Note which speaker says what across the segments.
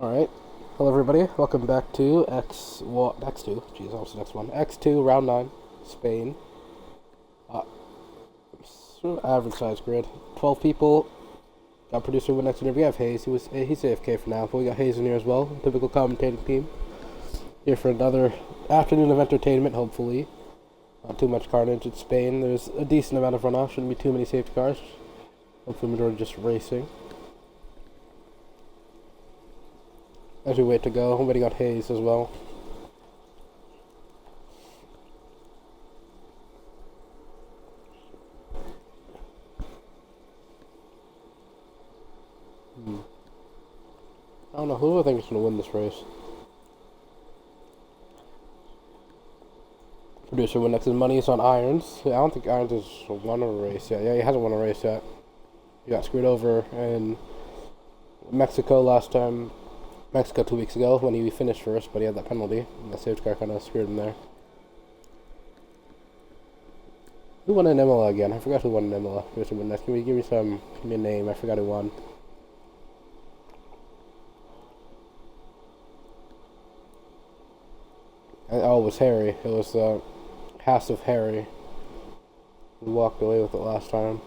Speaker 1: Alright, hello everybody, welcome back to X2, jeez, that was the next one, X2, round 9, Spain, sort of average size grid, 12 people, got producer with next interview, we have Hayes, he's AFK for now, but we got Hayes in here as well, typical commentating team, here for another afternoon of entertainment, hopefully, not too much carnage in Spain, there's a decent amount of runoff, shouldn't be too many safety cars, hopefully majority just racing. As we wait to go, I'm waiting on Hayes as well. I don't know, who do I think is going to win this race? Producer win next. His money is on Irons. I don't think Irons has won a race yet. Yeah, he hasn't won a race yet. He got screwed over in Mexico last time. Mexico 2 weeks ago when he finished first, but he had that penalty. And the safety car kind of screwed him there. Who won in Imola again? I forgot who won in Imola. Can you give me a name? I forgot who won. Oh, it was Harry. It was the House of Harry. We walked away with it last time.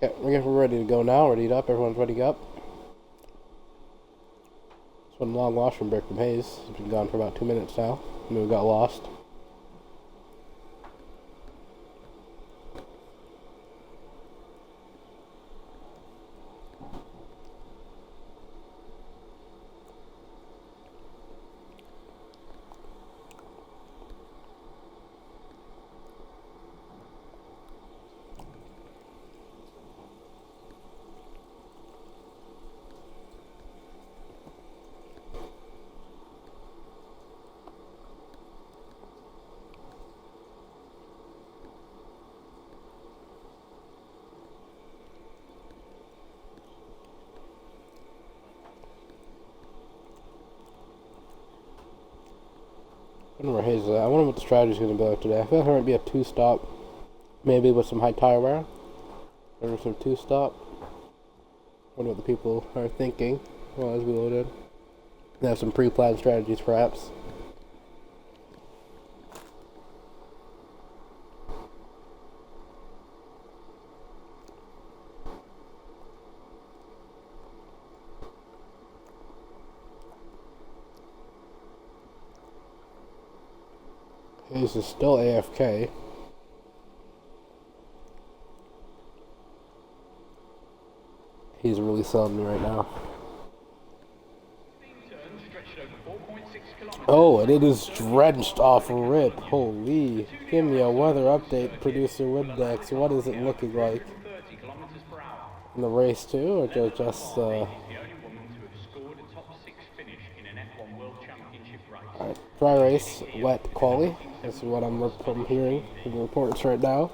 Speaker 1: Okay, we're ready to go now. Ready up. Everyone's ready up. It's been a long washroom break from Hayes. He's been gone for about 2 minutes now. And we got lost. I wonder where Hayes is at. I wonder what the strategy's going to be like today. I feel like there might be a 2-stop, maybe with some high tire wear. Or some 2-stop. Wonder what the people are thinking as we loaded. They have some pre-planned strategies, perhaps. Hayes is still AFK. He's really selling me right now. Oh, and it is drenched off rip. Holy. Give me a weather update, producer Windex. What is it looking like? In the race too, or just Alright, dry race, wet quali. This is what I'm hearing in the reports right now.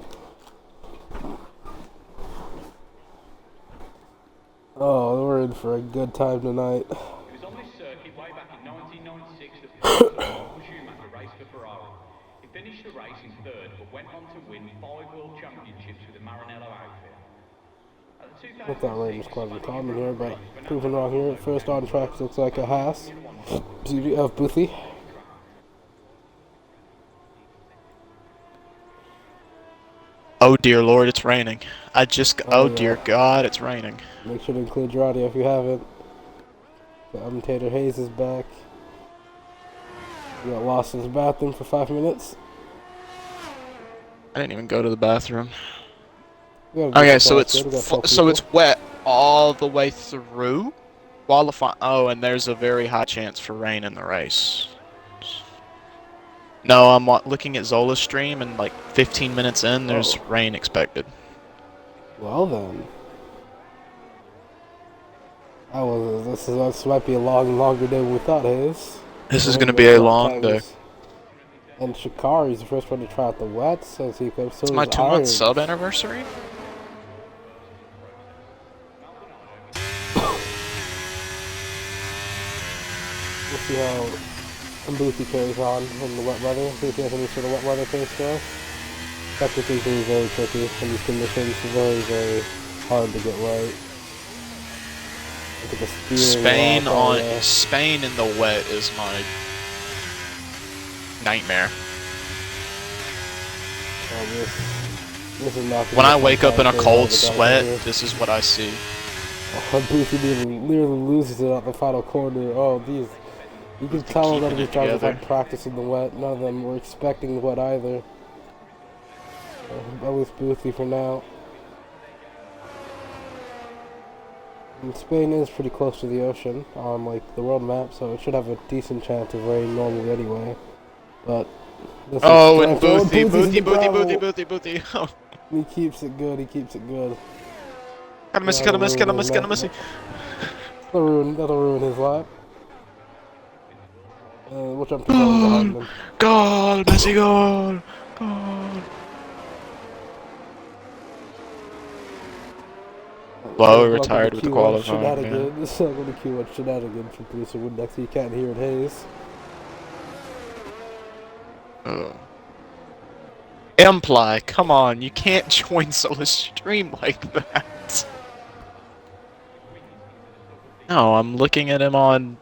Speaker 1: Oh, we're in for a good time tonight. It was on this circuit way back in 1996 that Schumacher raced for Ferrari. He finished the race in third, but went on to win 5 world championships with the Maranello outfit. I thought rain was quite uncommon here, but proven wrong here. First on track looks like a Haas. Beauty of Boothie.
Speaker 2: Oh dear Lord, it's raining. Oh dear God, it's raining.
Speaker 1: Make sure to include your audio if you haven't. Commentator Hayes is back. He got lost in his bathroom for 5 minutes.
Speaker 2: I didn't even go to the bathroom.
Speaker 1: Okay,
Speaker 2: so it's wet all the way through qualifying. Oh, and there's a very high chance for rain in the race. No, I'm looking at Zola's stream, and like 15 minutes in, there's rain expected.
Speaker 1: Well then, this might be a longer day than we thought, Hayes.
Speaker 2: This is going to be a long day.
Speaker 1: And Shikari's the first one to try out the wets, as he comes.
Speaker 2: It's my 2-month sub anniversary.
Speaker 1: We'll see how Boothie carries on in the wet weather. See if he has any sort of wet weather case for us.
Speaker 3: technically can be very tricky in these conditions. Very, very hard to get right.
Speaker 2: Spain in the wet is my nightmare.
Speaker 3: This is not
Speaker 2: when I wake up in a cold sweat, this is what I see.
Speaker 3: Boothie nearly loses it at the final corner. Oh, these. You can tell none of these drivers had practice in the wet. None of them were expecting the wet either. At least Boothie for now. And Spain is pretty close to the ocean on like the world map, so it should have a decent chance of raining normally anyway. But this
Speaker 2: and Boothie.
Speaker 3: He keeps it good. He keeps it good.
Speaker 2: Gotta miss.
Speaker 3: That'll ruin his lap. We'll jump to behind him.
Speaker 2: Goal! Messi goal! Goal! Low retired with the qualifying.
Speaker 3: This is not going to cue much shenanigans from Producer Windex. You can't hear it haze.
Speaker 2: Imply, come on, you can't join Solace stream like that. No, I'm looking at him on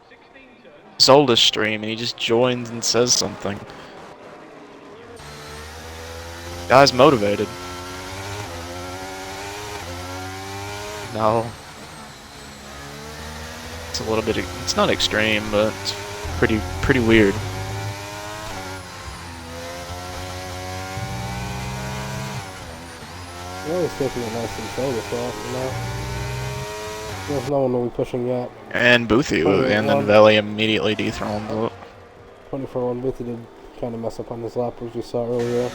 Speaker 2: Zola's stream and he just joins and says something. Guy's motivated. No. It's a little bit, it's not extreme, but it's pretty weird.
Speaker 3: You're always taking it nice and slow with that, you know? There's no one will be pushing yet.
Speaker 2: And Boothie, and then Veli immediately dethroned it.
Speaker 3: 24-1 Boothie did kind of mess up on his lap, as you saw earlier.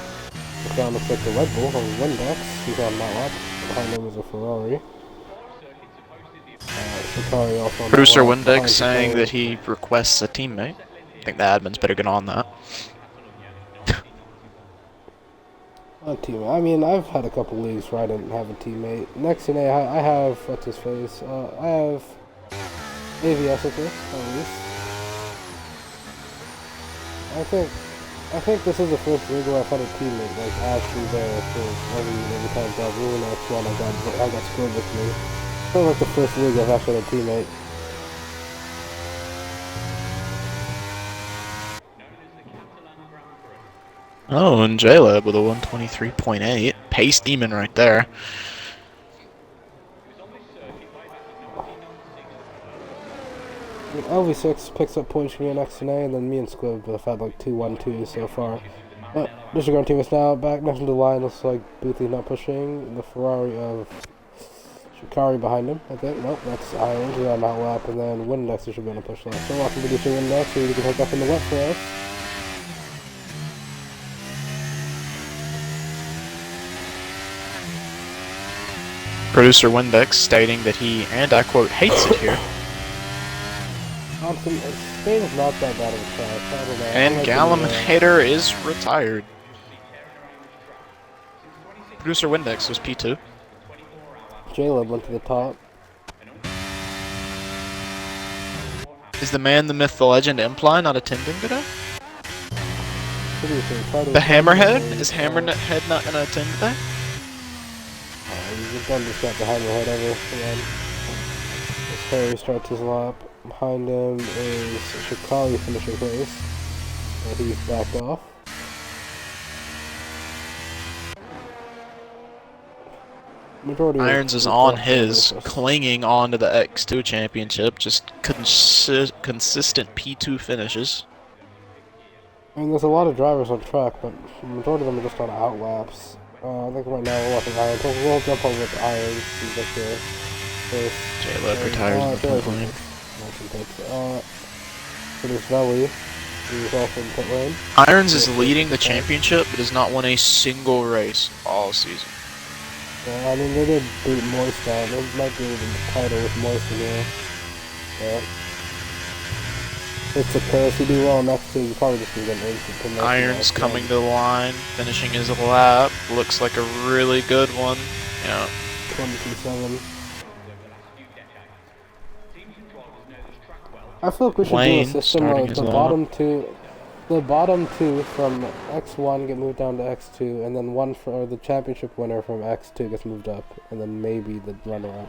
Speaker 3: The ground looks like the Red Bull on Windex. He's on that lap. Behind him is a Ferrari. Also on
Speaker 2: Producer Windex saying that he requests a teammate. I think the admins better get on that.
Speaker 3: A teammate. I mean, I've had a couple leagues where I didn't have a teammate. Next thing I have, what's his face? I have AVS with this, at least. I think this is the first league where I've had a teammate, like, actually there for every time I got really next one I got scored with me. It's kind of like the first league I've actually had a teammate.
Speaker 2: Oh, and J-Lab with a 123.8. Pace demon right there.
Speaker 3: LV6 picks up points from me next to and then me and Squib have had like 2-1-2s so far. But disregard team is now back next to the line. Looks like Boothie not pushing. The Ferrari of Shikari behind him, I think. Nope, that's Irons. He's on that lap, and then Windex should be on a push lap. So welcome to Producer Windex, so you can hook up in the wet for us.
Speaker 2: Producer Windex stating that he, and I quote, hates it here.
Speaker 3: Spain is not that bad of a track. I don't know.
Speaker 2: And Gallum Hater is retired. Producer Windex was P2.
Speaker 3: J-Lab went to the top.
Speaker 2: Is the man, the myth, the legend, Imply not attending today? The Hammerhead? Is Hammerhead not going to attend today?
Speaker 3: He's just got the Hammerhead over again. As Harry starts his lap. Behind him is Shikari finishing race. And he's backed off.
Speaker 2: Irons is on his, clinging on to the X2 championship, just consistent P2 finishes.
Speaker 3: I mean, there's a lot of drivers on track, but the majority of them are just on outlaps. I think right now we're watching Irons. We'll jump over with Irons. He's up there first.
Speaker 2: J-Lab retires in the pit lane.
Speaker 3: So there's Veli, who's also in pit lane.
Speaker 2: Irons is leading the championship, but has not won a single race all season.
Speaker 3: Yeah, I mean, they did beat Moist out. They might be able to title with Moist in here. Yeah. It's a curse. You do well next to you probably just gonna get an instant.
Speaker 2: Irons coming to the line, finishing his lap. Looks like a really good one. Yeah.
Speaker 3: 22-7. I feel like we should do a system where the bottom two. the bottom two from X1 get moved down to X2, and then one for the championship winner from X2 gets moved up, and then maybe the runner-up.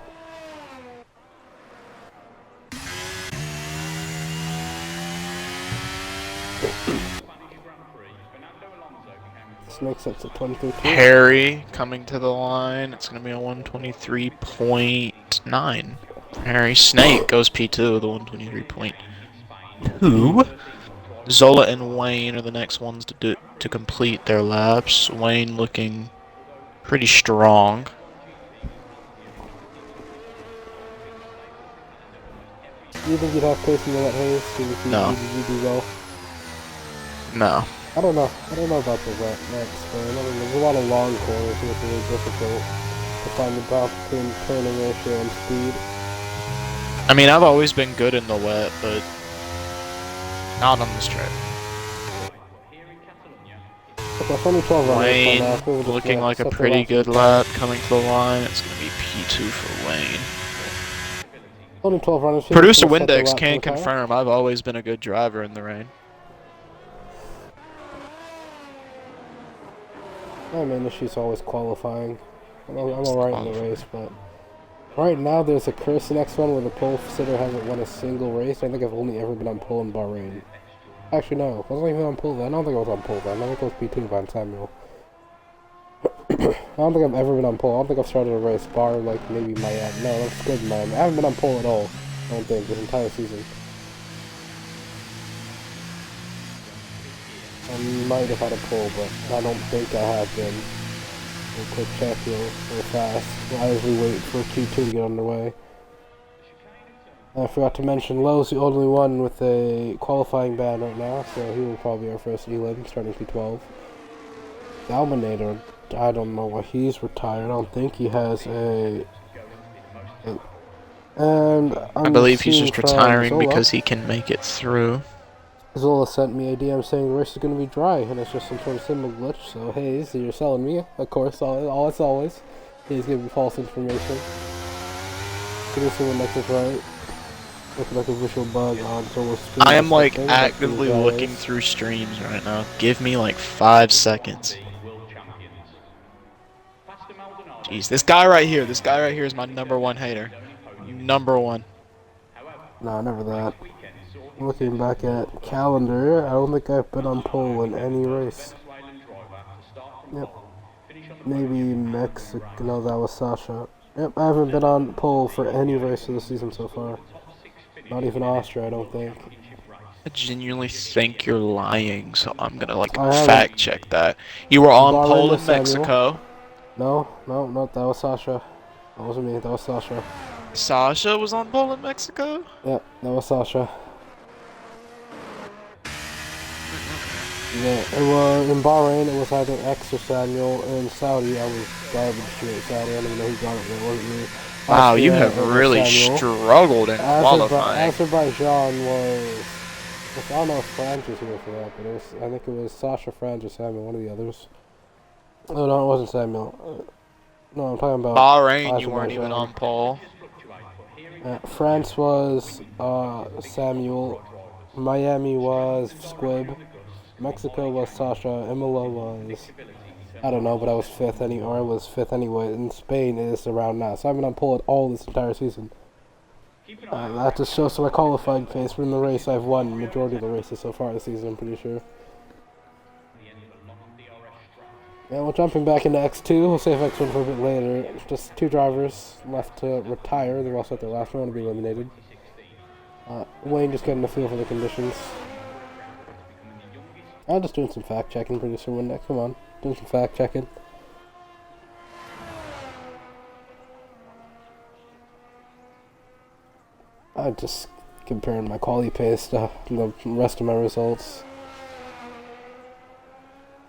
Speaker 3: This makes sense at 23.
Speaker 2: Harry coming to the line. It's going to be a 123.9. Harry Snake goes P2, the 123.2. Zola and Wayne are the next ones to complete their laps. Wayne looking pretty strong.
Speaker 3: Do you think you'd have pace in that Hayes?
Speaker 2: No.
Speaker 3: You do well?
Speaker 2: No.
Speaker 3: I don't know. I don't know about the next turn. I mean, there's a lot of long corners, so it's really difficult to find the balance between turning ratio and speed.
Speaker 2: I mean, I've always been good in the wet, but not on this track. Wayne looking like a pretty good lap coming to the line. It's going to be P2 for Wayne.
Speaker 3: Only 12 runners.
Speaker 2: Producer Windex can confirm I've always been a good driver in the rain.
Speaker 3: My main issue's always qualifying. I'm alright in the race, but right now there's a curse in X1 where the pole sitter hasn't won a single race. I think I've only ever been on pole in Bahrain. Actually, no. I wasn't even on pole then. I don't think I was on pole then. I think I was P2 behind Samuel. I don't think I've ever been on pole. I don't think I've started a race, bar like maybe Miami. No, that's good, Miami. I haven't been on pole at all, I don't think, this entire season. I might have had a pole, but I don't think I have been. A quick check real fast. As we wait for Q2 to get underway. I forgot to mention, Lowe's the only one with a qualifying ban right now, so he will probably be our first elim starting P12. The Alminator, I don't know why he's retired. I don't think he has a and
Speaker 2: I believe he's just retiring Zola, because he can make it through.
Speaker 3: Zola sent me a DM saying the race is going to be dry, and it's just some sort of symbol glitch, so Hayes, you're selling me, of course, as always. He's giving me false information. Producer Windex is right. Looking like a visual bug on Zola's screen.
Speaker 2: I am like actively looking through streams right now. Give me like 5 seconds. Jeez, this guy right here is my #1 hater. #1.
Speaker 3: Nah, never that. Looking back at calendar, I don't think I've been on pole in any race. Yep. Maybe Mexico. No, that was Sasha. Yep, I haven't been on pole for any race of the season so far. Not even Austria, I don't think.
Speaker 2: I genuinely think you're lying, so I'm gonna like fact check that. You were on pole in Mexico.
Speaker 3: No, that was Sasha. That wasn't me, that was Sasha.
Speaker 2: Sasha was on pole in Mexico?
Speaker 3: Yep, that was Sasha. Yeah, it was in Bahrain. It was either X or Samuel. In Saudi, I was garbage shit. Saudi, I don't even know who got it. It wasn't me.
Speaker 2: Wow, you have really struggled in qualifying.
Speaker 3: Azerbaijan was. I don't know if France was here for that, but I think it was Sasha, France, or Samuel, one of the others. Oh no, it wasn't Samuel. No, I'm talking about
Speaker 2: Bahrain. You weren't even on pole.
Speaker 3: France was Samuel. Miami was Squib. Mexico was Sasha. Imola was, I don't know, but I was fifth anyway. And Spain is around now, so I've been on pole at all this entire season. That just shows my qualifying pace. But in the race, I've won the majority of the races so far this season, I'm pretty sure. Yeah, well, jumping back into X2, we'll save X1 for a bit later. Just 2 drivers left to retire. They're also at their last round to be eliminated. Wayne just getting a feel for the conditions. I'm just doing some fact checking, producer Windex. Come on, doing some fact checking. I'm just comparing my quality pace to the rest of my results.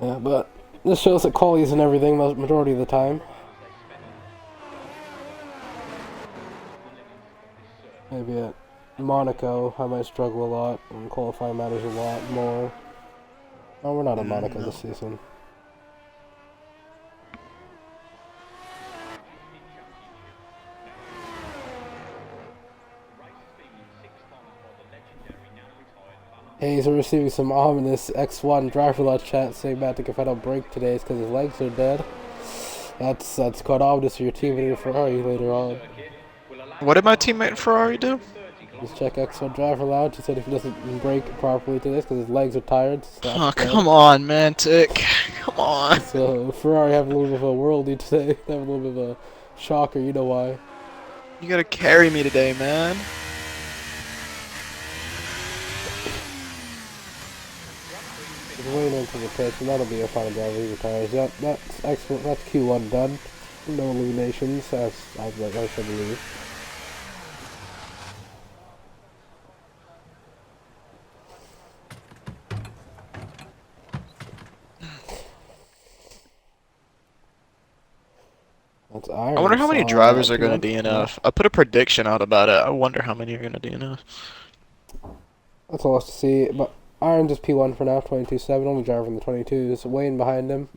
Speaker 3: Yeah, but this shows that quality isn't everything majority of the time. Maybe at Monaco, I might struggle a lot, and qualifying matters a lot more. Oh, we're not at Monaco this season. Hey, so we're receiving some ominous X1 driver lot chat saying Matt took a final break today because his legs are dead. That's quite ominous for your teammate in Ferrari later on.
Speaker 2: What did my teammate in Ferrari do?
Speaker 3: Just check X1 driver lounge. He said if he doesn't brake properly today because his legs are tired.
Speaker 2: Oh, come on, Mantic. Come on.
Speaker 3: So Ferrari have a little bit of a worldie today. They have a little bit of a shocker. You know why?
Speaker 2: You gotta carry me today, man.
Speaker 3: Wayne into the pitch, and that'll be a final driver. He retires. That's excellent. That's Q1 done. No eliminations, as I should believe. That's
Speaker 2: I wonder how many drivers are going to DNF. I put a prediction out about it. I wonder how many are going to DNF.
Speaker 3: That's all us to see. But Irons is P1 for now, 22.7. Only driver in the 22s. Wayne behind him,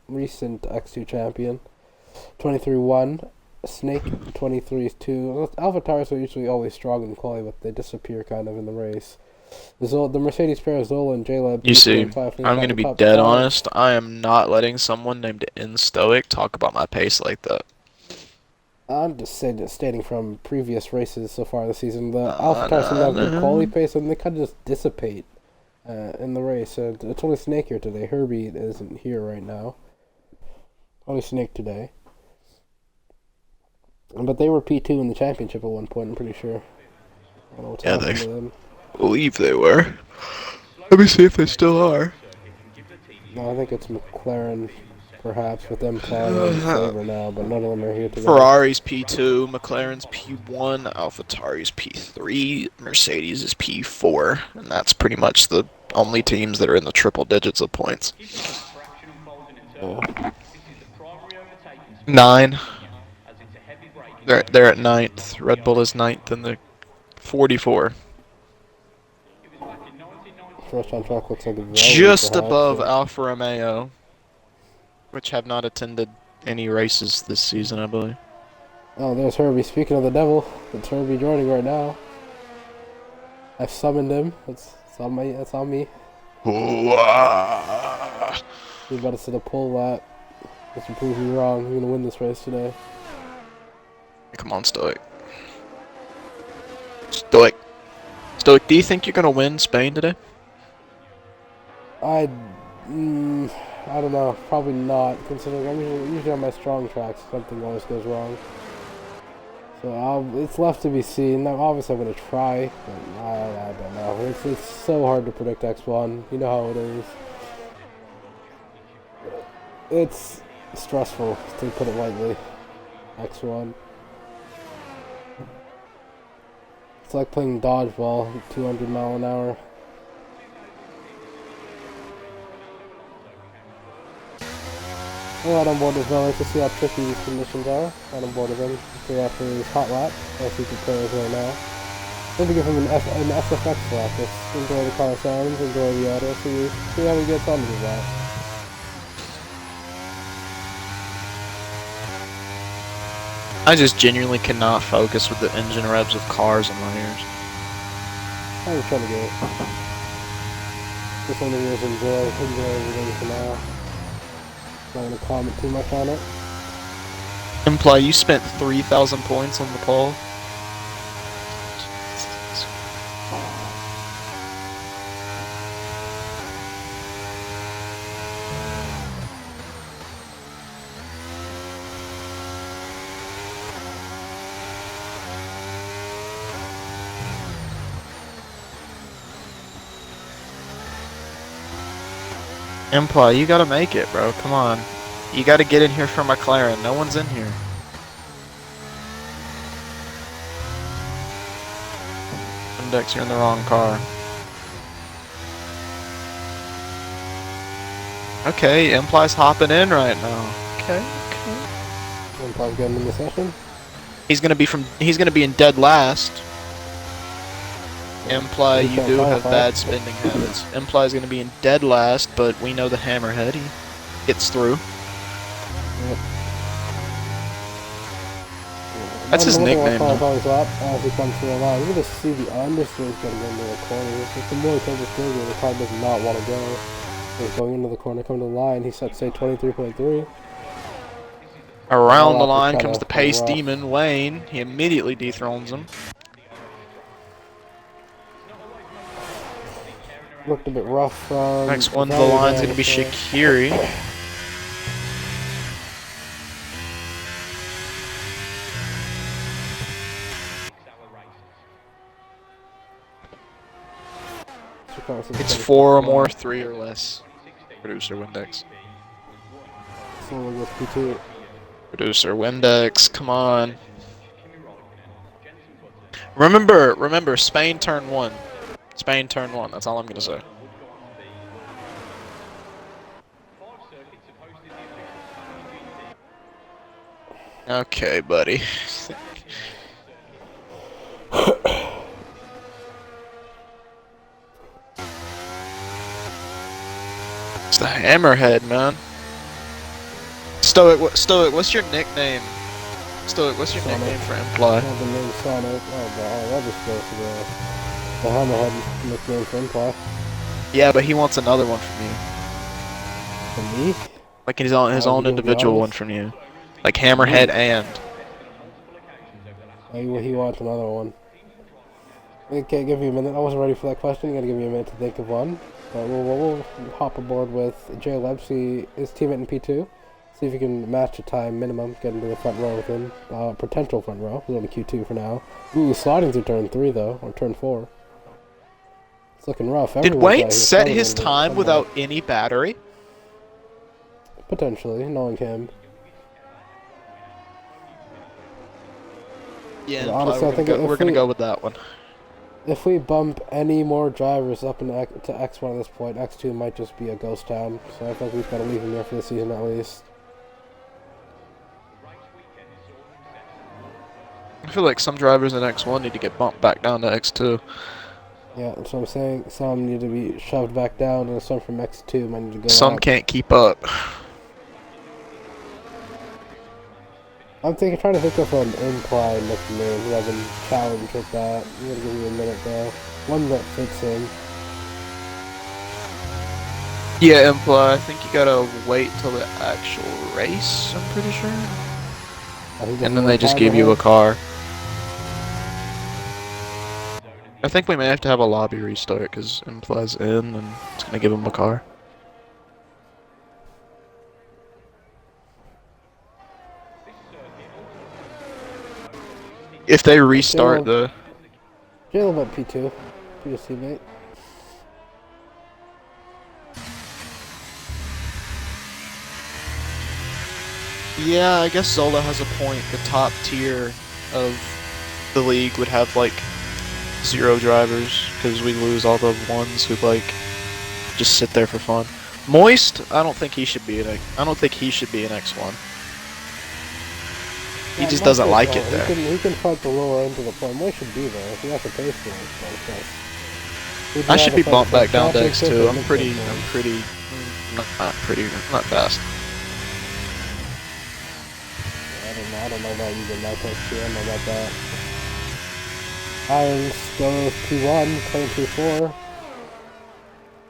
Speaker 3: recent X2 champion, 23.1. Snake, 23.2. AlphaTaurs are usually always strong in quality, but they disappear kind of in the race. The Mercedes pair, Zola and J-Lab.
Speaker 2: You see, I'm going to be dead honest. I am not letting someone named InStoic talk about my pace like that.
Speaker 3: I'm just stating from previous races so far this season, the AlphaTaurs seem to have good quality pace, and they kind of just dissipate in the race. It's only Snake here today. Herbie isn't here right now. Only Snake today. But they were P2 in the championship at one point, I'm pretty sure. I don't know what's happening to them.
Speaker 2: Believe they were. Let me see if they still are.
Speaker 3: No, I think it's McLaren, perhaps, with them flying in favor now, but none of them are here today.
Speaker 2: Ferrari's P2, McLaren's P1, AlphaTauri's P3, Mercedes is P4, and that's pretty much the only teams that are in the triple digits of points. 9. They're at 9th. Red Bull is 9th, and they're 44.
Speaker 3: First on track looks like a
Speaker 2: just above Alfa Romeo, which have not attended any races this season, I believe.
Speaker 3: Oh, there's Herbie. Speaking of the devil, it's Herbie joining right now. I've summoned him. It's on me. It's on me. He's about to set a pole lap. Just to prove me wrong. You're gonna win this race today.
Speaker 2: Come on, Stoic. Stoic, do you think you're gonna win Spain today?
Speaker 3: I don't know. Probably not, considering I'm usually on my strong tracks. Something always goes wrong. So it's left to be seen. Now, obviously, I'm going to try, but I don't know. It's so hard to predict X1. You know how it is. It's stressful, to put it lightly. X1. It's like playing dodgeball at 200 mile an hour. Right on board with Miller to see how tricky these conditions are. Right on board with him. Okay, after his hot lap, as he prepares right now. Maybe give him an SFX lap. Just enjoy the car sounds, enjoy the auto, see how he gets on with his lap.
Speaker 2: I just genuinely cannot focus with the engine revs of cars in my ears.
Speaker 3: I'm just trying to get it. Just want to just enjoy everything for now. Not going to comment too much on it.
Speaker 2: Imply you spent 3,000 points on the pole. Imply, you gotta make it, bro. Come on. You gotta get in here for McLaren. No one's in here. Index, you're in the wrong car. Okay, Imply's hopping in right now. Okay.
Speaker 3: Imply's getting in the session.
Speaker 2: He's gonna be in dead last. Imply, you do have bad spending habits. Imply is gonna be in dead last, but we know the Hammerhead. He gets through.
Speaker 3: Yep.
Speaker 2: That's his nickname
Speaker 3: now.
Speaker 2: now.
Speaker 3: As he comes to the line. You can just see the understeer's getting into the corner. It's the more he turns the steering wheel, the car does not want to go. He's going into the corner, coming to the line. He's set to say 23.3.
Speaker 2: Around the line comes the pace demon, Wayne. He immediately dethrones him.
Speaker 3: Looked a bit rough.
Speaker 2: Next one to the line's going to be Shaqiri. It's 4 or more, 3 or less. Producer Windex. Producer Windex, come on. Remember, Spain turn 1. Spain turn 1, that's all I'm gonna say. Okay, buddy. It's the Hammerhead, man. Stoic, what's your nickname? Stoic, what's your nickname for Imply?
Speaker 3: The name Sonic. Oh, that just goes to the Hammerhead nickname for Imply.
Speaker 2: Yeah, but he wants another one from you.
Speaker 3: From me?
Speaker 2: Like his own individual one from you. Like Hammerhead and.
Speaker 3: He wants another one. Okay, give me a minute. I wasn't ready for that question. You gotta give me a minute to think of one. But we'll hop aboard with XRL X2, his teammate in P2. See if he can match the time minimum, get into the front row with him. Potential front row. He's only Q2 for now. Ooh, sliding through turn 3 though, or turn 4. It's looking rough.
Speaker 2: Did Wayne set his time without any battery?
Speaker 3: Potentially, knowing him.
Speaker 2: Yeah, honestly, we're gonna go with that one.
Speaker 3: If we bump any more drivers up to X1 at this point, X2 might just be a ghost town. So I think we've got to leave him there for the season at least.
Speaker 2: I feel like some drivers in X1 need to get bumped back down to X2.
Speaker 3: Yeah, that's what I'm saying. Some need to be shoved back down, and some from X2 might need to go
Speaker 2: Some
Speaker 3: up.
Speaker 2: can't keep up.
Speaker 3: I'm trying to think of an Imply nickname who I've been challenged with that. I'm gonna give you a minute though. One that fits him.
Speaker 2: Yeah, Imply. I think you gotta wait till the actual race, I'm pretty sure. And then they just give you a car. I think we may have to have a lobby restart because Imply's in and it's gonna give him a car. If they restart the...
Speaker 3: Jalen went P2. P2 teammate.
Speaker 2: Yeah, I guess Zola has a point. The top tier of the league would have, like, 0 drivers, because we lose all the ones who, like, just sit there for fun. Moist, I don't think he should be an X1. He just doesn't like it there.
Speaker 3: He can fight the lower end of the point. Moist should be there. He has to pay for it.
Speaker 2: I should be bumped back down to X2. I'm not fast.
Speaker 3: I don't know about you getting that close to him. I got that. Irons go with P1, playing P4.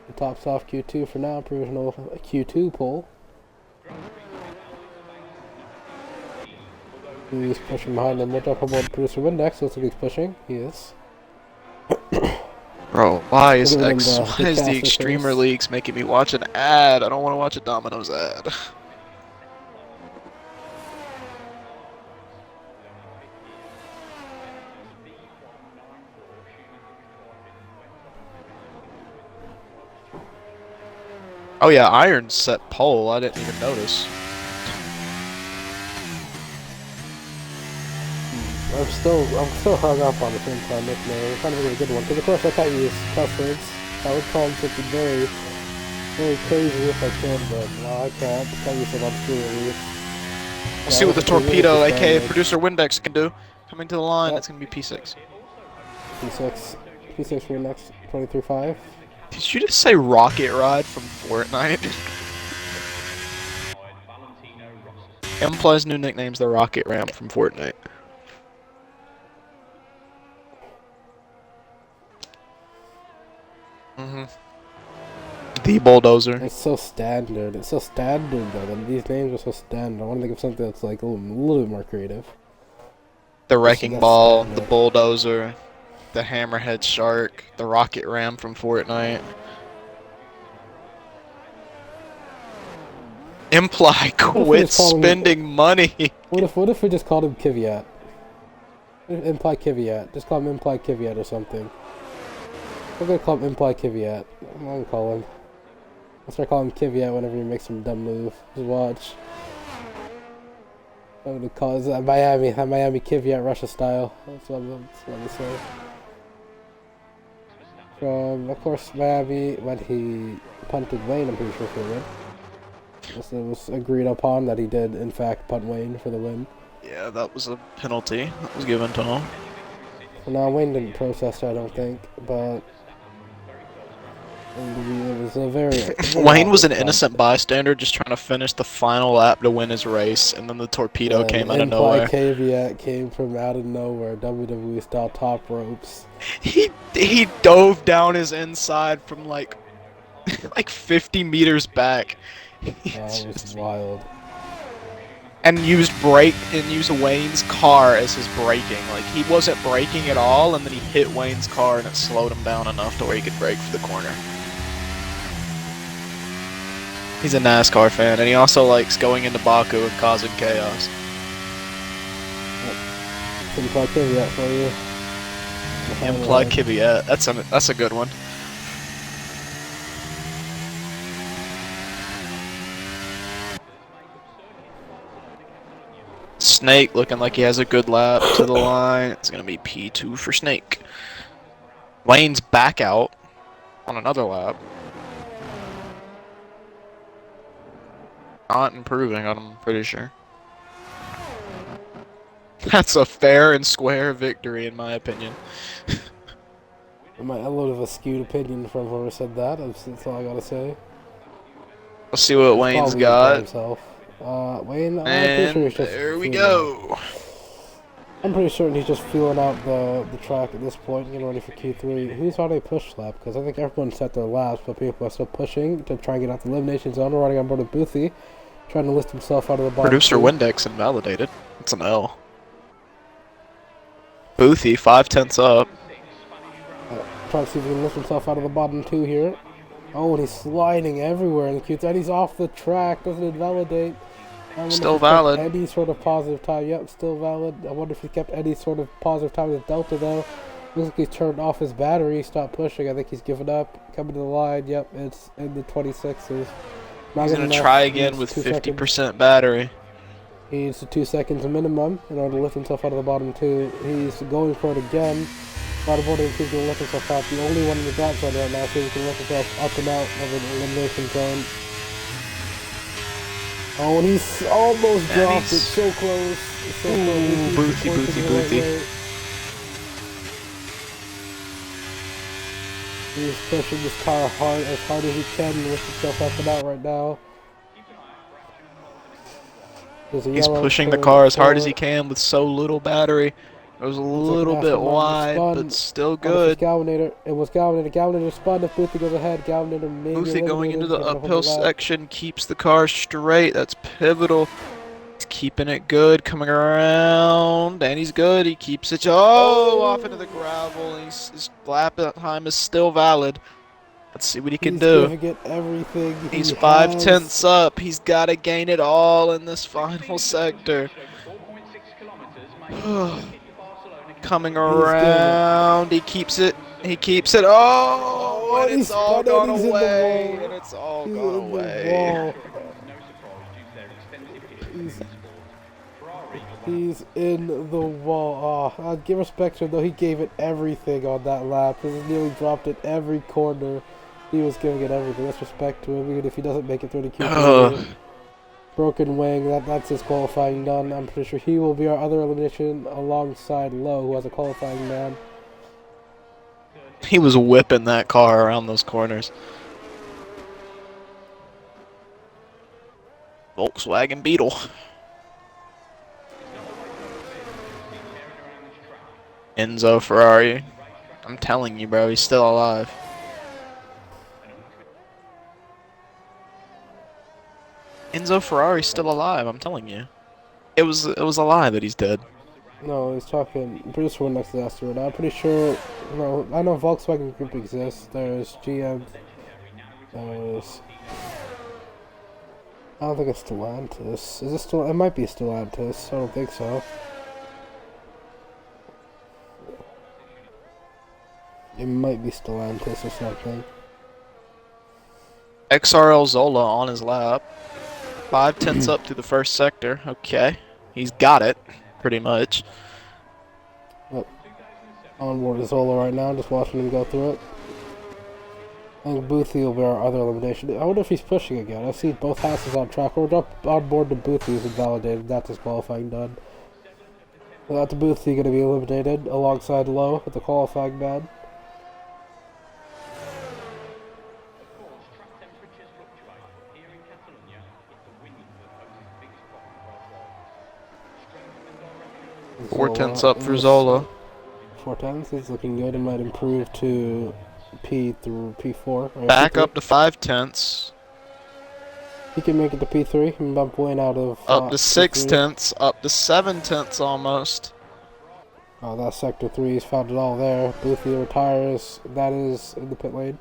Speaker 3: The top's off Q2 for now. Provisional Q2 pole. He's pushing behind him. We'll up about producer Windex. Looks like he's pushing. He is.
Speaker 2: Bro, why is the Extremer Leagues making me watch an ad? I don't want to watch a Domino's ad. Oh yeah, Iron set pole. I didn't even notice.
Speaker 3: I'm still hung up on the same time nickname. I'm trying to think of a good one. Because of course I can't use cuss words. I would call him something very, very crazy if I could, but no, I can't. I can't use it on screen at least.
Speaker 2: We'll see what the Torpedo, aka Producer Windex, can do. Coming to the line, It's gonna be P6.
Speaker 3: P6 for next 23.5.
Speaker 2: Did you just say Rocket Ride from Fortnite? Implies new nickname's the Rocket Ramp from Fortnite. The bulldozer.
Speaker 3: It's so standard. It's so standard though. These names are so standard. I want to think of something that's like a little bit more creative.
Speaker 2: The wrecking
Speaker 3: That's
Speaker 2: ball,
Speaker 3: standard.
Speaker 2: the bulldozer, the hammerhead shark, the rocket ram from Fortnite. Imply quit
Speaker 3: just call him-
Speaker 2: spending money.
Speaker 3: What if we just called him Kiviat? Imply Kiviat. Just call him Imply Kiviat or something. We're gonna call him Imply Kiviat. I'm gonna call him. I'll start calling him Kiviat whenever he makes some dumb move. Just watch. I'm gonna call it Miami Kiviat Russia style. That's what I'm gonna say. From, of course, Miami, when he punted Wayne, I'm pretty sure for the win. It was agreed upon that he did, in fact, punt Wayne for the win.
Speaker 2: Yeah, that was a penalty that was given to him.
Speaker 3: No, Wayne didn't protest, I don't think, but it was a very
Speaker 2: Wayne was an
Speaker 3: awkward
Speaker 2: innocent bystander just trying to finish the final lap to win his race, and then the torpedo
Speaker 3: punt.
Speaker 2: came out of
Speaker 3: Imply
Speaker 2: nowhere.
Speaker 3: Caveat came from out of nowhere, WWE style top ropes.
Speaker 2: He dove down his inside from like 50 meters back.
Speaker 3: That was wild.
Speaker 2: And used Wayne's car as his braking. Like, he wasn't braking at all, and then he hit Wayne's car and it slowed him down enough to where he could brake for the corner. He's a NASCAR fan, and he also likes going into Baku and causing chaos.
Speaker 3: Imply Caveat for you.
Speaker 2: Imply Kiviat. That's a good one. Snake looking like he has a good lap to the line. It's going to be P2 for Snake. Wayne's back out on another lap. Not improving, I'm pretty sure. That's a fair and square victory, in my opinion.
Speaker 3: I might have a little of a skewed opinion from whoever said that. That's all I gotta say.
Speaker 2: Let's see what Wayne's
Speaker 3: Probably
Speaker 2: got.
Speaker 3: himself. Wayne, I'm pretty
Speaker 2: And
Speaker 3: sure he's just
Speaker 2: there we
Speaker 3: feeling
Speaker 2: go.
Speaker 3: I'm pretty certain he's just feeling out the track at this point, getting ready for Q3. Who's on a push lap? Because I think everyone set their laps, but people are still pushing to try and get out the elimination zone. We're running on board with Boothie, trying to lift himself out of the bottom.
Speaker 2: Producer Windex invalidated. It's an L. Boothie, 5/10 up.
Speaker 3: Trying to see if he can lift himself out of the bottom two here. Oh, and he's sliding everywhere in the Q3. And he's off the track. Doesn't invalidate.
Speaker 2: Still valid.
Speaker 3: Any sort of positive time. Yep, still valid. I wonder if he kept any sort of positive time with Delta, though. Looks like he's turned off his battery. Stopped pushing. I think he's given up. Coming to the line. Yep, it's in the 26s.
Speaker 2: He's going to try again with 50% battery.
Speaker 3: He needs 2 seconds minimum in order to lift himself out of the bottom two. He's going for it again. Bodyboarding he's going to lift himself out. The only one in the drop zone right now, so he can lift himself up and out of an elimination zone. Oh, and he's almost dropped it. So close. So close.
Speaker 2: Boothie.
Speaker 3: He's pushing this car as hard as he can to lift himself up and out right now.
Speaker 2: He's pushing the car as hard as he can with so little battery. It was a little bit wide, but still good.
Speaker 3: It was Galvinator. Galvinator spun if Boothie goes ahead. Galvinator maybe
Speaker 2: Boothie going into the uphill section keeps the car straight. That's pivotal. He's keeping it good, coming around, and he's good. He keeps it off into the gravel. His lap time is still valid. Let's see what he can do.
Speaker 3: He's giving it everything.
Speaker 2: He's 5/10 up. He's got to gain it all in this final sector. Coming around, he keeps it. Oh, and it's all gone away. And it's all gone away.
Speaker 3: He's in the wall. Oh, I'll give respect to him, though. He gave it everything on that lap. He nearly dropped it every corner. He was giving it everything. That's respect to him, even if he doesn't make it through the Q3. Broken wing, that's his qualifying done. I'm pretty sure he will be our other elimination alongside Lowe, who has a qualifying man.
Speaker 2: He was whipping that car around those corners. Volkswagen Beetle. Enzo Ferrari. I'm telling you, bro, he's still alive. Enzo Ferrari's still alive, I'm telling you. It was a lie that he's dead.
Speaker 3: No, he's talking. I'm pretty sure next disaster. I'm pretty sure. No, I know Volkswagen Group exists. There's GM. There's. I don't think it's Stellantis. Is it still? It might be Stellantis. I don't think so. It might be Stellantis or something.
Speaker 2: XRL Zola on his lap. 5/10 up to the first sector. Okay. He's got it, pretty much.
Speaker 3: Yep. On board Zola right now, just watching him go through it. I think Boothie will be our other elimination. I wonder if he's pushing again. I see both houses on track. We're up on board the Boothie is invalidated. That's his qualifying done. Without the Boothie going to be eliminated alongside Lowe with the qualifying ban.
Speaker 2: Four tenths up for Zola.
Speaker 3: 4/10. He's looking good. It might improve to P through P4.
Speaker 2: Back
Speaker 3: P3.
Speaker 2: up to 5/10.
Speaker 3: He can make it to P3 and bump Wayne out of.
Speaker 2: Up to 6/10.
Speaker 3: P3.
Speaker 2: Up to 7/10 almost.
Speaker 3: Oh, that's Sector 3. He's found it all there. Boothie retires. That is in the pit lane.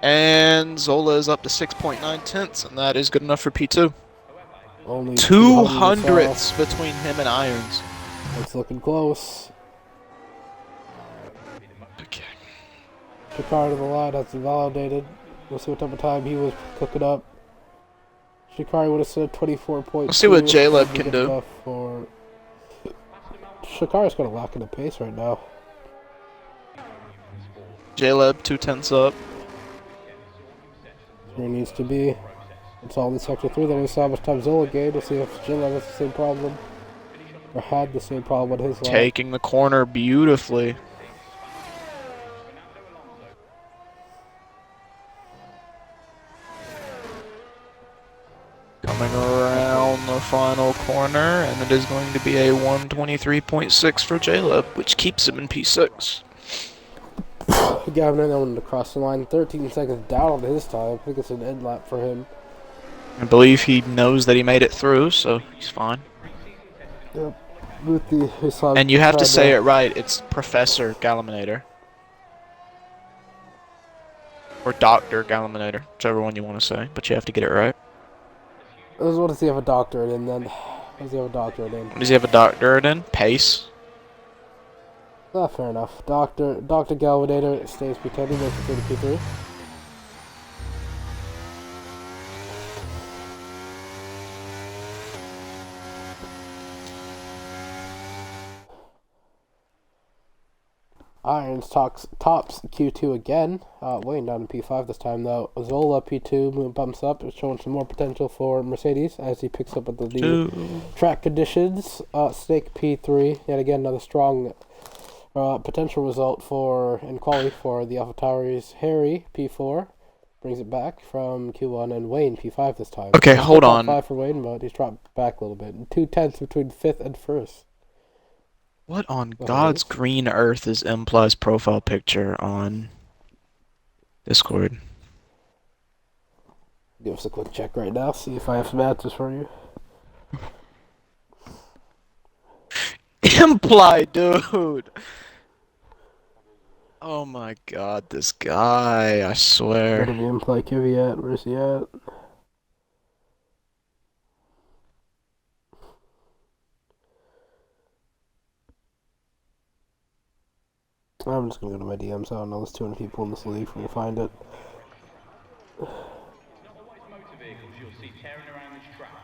Speaker 2: And Zola is up to 6.9/10, and that is good enough for P2.
Speaker 3: Only
Speaker 2: 200ths between him and Irons.
Speaker 3: It's looking close.
Speaker 2: Okay.
Speaker 3: Shikari to the line. That's invalidated. We'll see what type of time he was cooking up. Shikari would have said 24.2.
Speaker 2: We'll see what J-Leb can do.
Speaker 3: For... Shikari's going to lock in the pace right now.
Speaker 2: J-Leb 2/10 up.
Speaker 3: Where he needs to be. It's all in Sector 3. Then we saw how much time Zola gained. We'll see if J-Leb has the same problem. Or had the same problem with his lap.
Speaker 2: Taking the corner beautifully. Coming around the final corner, and it is going to be a 123.6 for J-Leb, which keeps him in P6.
Speaker 3: Gavin wanted to cross the line. 13 seconds down on his time. I think it's an end lap for him.
Speaker 2: I believe he knows that he made it through, so he's fine.
Speaker 3: Yep. Boothie,
Speaker 2: and you have to say it right. It's Professor Gallinator. Or Dr. Gallinator, whichever one you want to say, but you have to get it right.
Speaker 3: What does he have a doctorate in then? What does he have a doctorate in?
Speaker 2: Does he have a doctorate in? Pace?
Speaker 3: Fair enough. Dr. Galvinator stays P10, he makes it through to P3. Irons tops Q2 again. Wayne down in P5 this time though. Zola P2 bumps up, showing some more potential for Mercedes as he picks up with the new track conditions. Snake P3, yet again another strong potential result in quali for the AlphaTauri's. Harry P4 brings it back from Q1, and Wayne P5 this time.
Speaker 2: Okay, hold on.
Speaker 3: 5 for Wayne, but he's dropped back a little bit. 2/10 between 5th and 1st.
Speaker 2: What on God's green earth is Impli's profile picture on Discord?
Speaker 3: Give us a quick check right now, see if I have some answers for you.
Speaker 2: Imply, dude! Oh my God, this guy, I swear.
Speaker 3: Gotta be Imply Kvyat, where's he at? I'm just gonna go to my DMs. I don't know. There's 200 people in this league. We'll find it.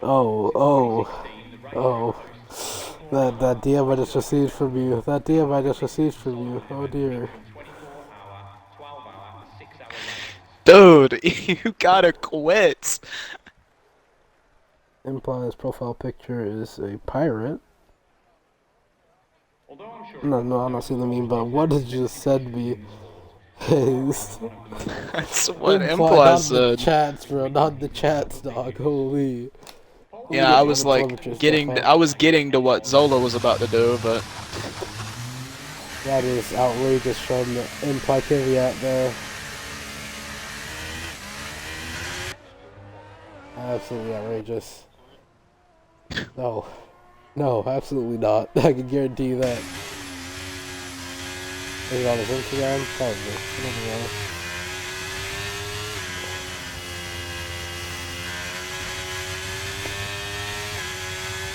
Speaker 3: Oh. That DM I just received from you. Oh dear.
Speaker 2: Dude, you gotta quit.
Speaker 3: Implies profile picture is a pirate. No, I'm not seeing the meme, but what did you send me?
Speaker 2: That's what Imply said.
Speaker 3: Not the chats, bro. Not the chats, dog. Holy.
Speaker 2: Yeah, I was like getting to what Zola was about to do, but
Speaker 3: that is outrageous from Imply Kvyat there. Absolutely outrageous. No. No, absolutely not. I can guarantee you that. Is it on his Instagram? Probably. I don't know.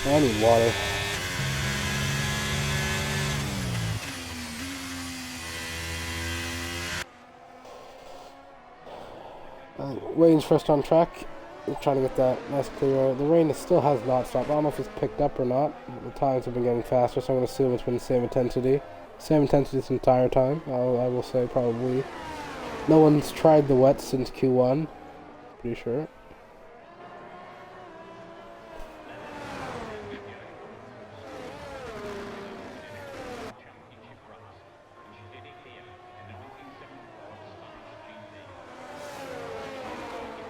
Speaker 3: I need water. Wayne's first on track. I'm trying to get that nice clear. The rain still has not stopped. I don't know if it's picked up or not. The times have been getting faster, so I'm going to assume it's been the same intensity. Same intensity this entire time. I will say probably. No one's tried the wet since Q1. Pretty sure.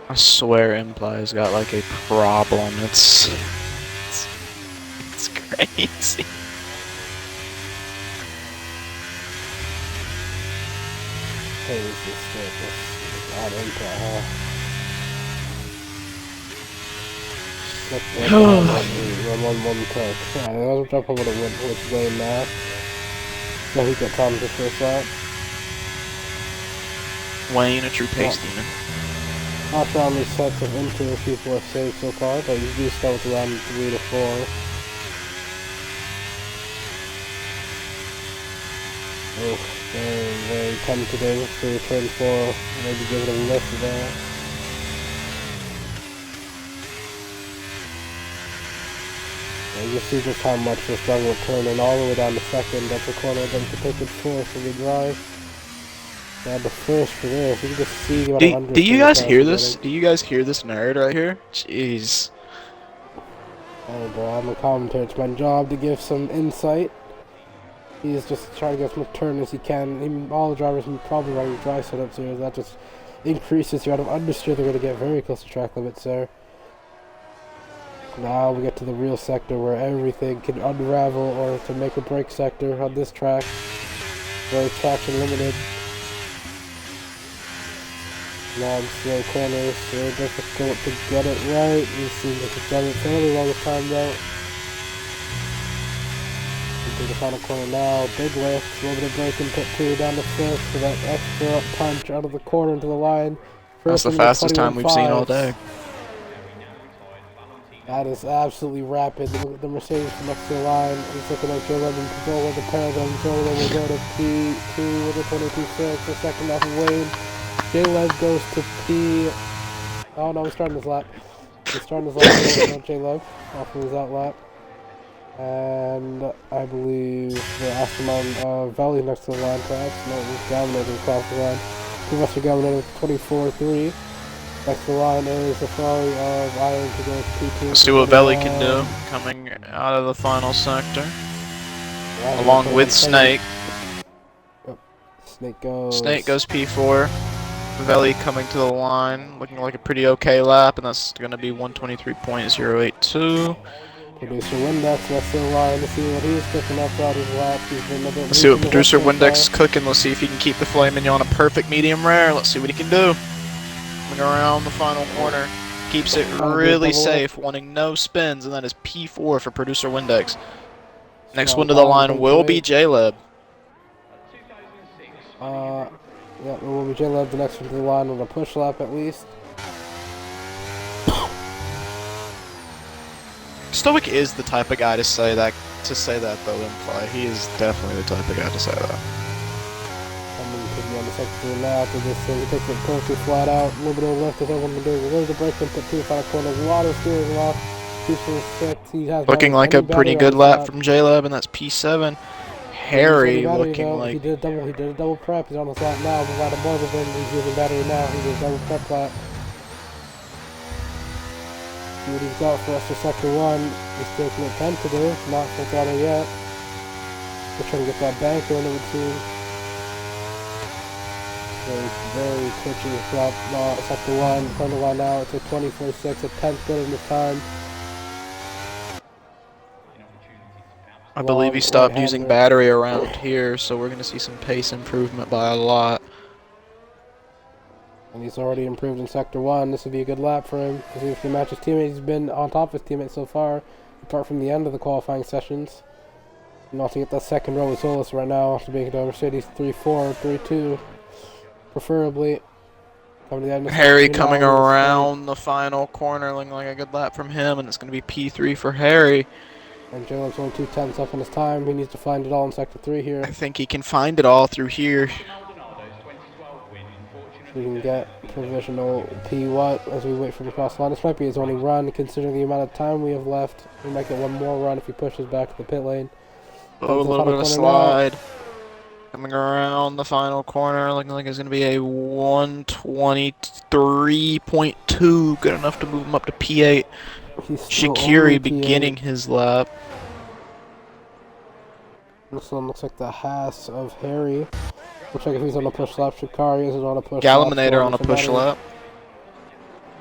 Speaker 2: I swear Impli's got like a problem. It's crazy.
Speaker 3: Hey, this is still just odd input, huh? One click. Yeah, let's jump over to which Wayne now. So he got Tom to first lap.
Speaker 2: Wayne, a true pace demon.
Speaker 3: Not sure how many sets of interior people have saved so far, but you do start with around 3 to 4. Oh, very, very tentative to turn 4. Maybe give it a lift there. And you see just how much we're struggling with turning all the way down to second. That's a corner that could take it fourth in the drive. And the first for this, you can just see what
Speaker 2: Do you guys hear this? Do you guys hear this nerd right here? Jeez.
Speaker 3: Oh bro, I'm a commentator. It's my job to give some insight. He's just trying to get as much turn as he can. All the drivers are probably running dry setups here. That just increases your amount of understeer. They're going to get very close to track limits there. Now we get to the real sector where everything can unravel, or to make or break sector on this track. Very traction limited. Long, slow corners, very difficult to get it right. You seem like it's done it fairly well this time though. Into the final corner now, big lift, a little bit of break in pit 2 down to 5th for that extra punch out of the corner into the line.
Speaker 2: That's the fastest time we've seen all day.
Speaker 3: That is absolutely rapid. The Mercedes next to the line is looking like Joe London control of the paradigm. Joe London will go to P2 with a 22.6, the second off of Wayne. J-Lev goes to P. Oh no, he's starting his lap. He's starting his lap. J-Lev off of his out lap. And I believe the Aston Valley next to the line tracks. No, he's dominating across the line. He must have dominated with 24.3. Next to the line is the Ferrari of Iron to go to P2.
Speaker 2: Let's see what Valley can do coming out of the final sector. Yeah, along with Snake.
Speaker 3: Yep. Snake goes
Speaker 2: P4. Valley coming to the line, looking like a pretty okay lap, and that's going to be 123.082.
Speaker 3: Producer Windex next to the line. Let's see what he's picking up out his lap.
Speaker 2: Let's see what Producer Windex is cooking. Let's see if he can keep the filet mignon a perfect medium rare. Let's see what he can do. Coming around the final corner. Keeps it really safe, wanting no spins, and that is P4 for Producer Windex. Next one to the line will be J-Leb.
Speaker 3: Yeah, it will be J-Leb the next one to the line with a push lap at least.
Speaker 2: Stoic is the type of guy to say that though, Imply. He is definitely the type of guy to say that.
Speaker 3: Coming to be on the second now after this thing. He takes it perfectly flat out. A little bit of left as everyone can do. There's the break into 2 final corners. A lot of steering off. He has
Speaker 2: looking like a pretty good lap from J-Leb, and that's P7. Harry looking like...
Speaker 3: He did a double prep. He's on his lap now. We've got a more than he's using battery now. He did a double prep lap. See what he's got for us for sector 1. He's taking it tentative. Not full throttle yet. We're trying to get that banker in, it would seem. Very, very twitchy throughout sector 1. Front of the line now. It's a 24.6. A 10th good in this time.
Speaker 2: I believe he stopped using battery around here, so we're going to see some pace improvement by a lot.
Speaker 3: And he's already improved in Sector 1. This would be a good lap for him. To see if he can match his teammates. He's been on top of his teammates so far, apart from the end of the qualifying sessions. And also get that second row with Solus right now after being to Mercedes 3-4, 3-2, preferably.
Speaker 2: Harry coming around the final corner, looking like a good lap from him, and it's going to be P3 for Harry.
Speaker 3: And Jalen's only 2/10 up on his time. He needs to find it all in Sector 3 here.
Speaker 2: I think he can find it all through here.
Speaker 3: We can get provisional P1 as we wait for the cross line. This might be his only run, considering the amount of time we have left. We might get one more run if he pushes back to the pit lane.
Speaker 2: Oh, a little bit of a slide. Coming around the final corner, looking like it's going to be a 1:23.2. Good enough to move him up to P8. Shaqiri beginning his lap.
Speaker 3: This one looks like the Haas of Harry. Looks like if he's on a push lap, Shaqiri isn't on a push lap.
Speaker 2: Galaminator on a push lap.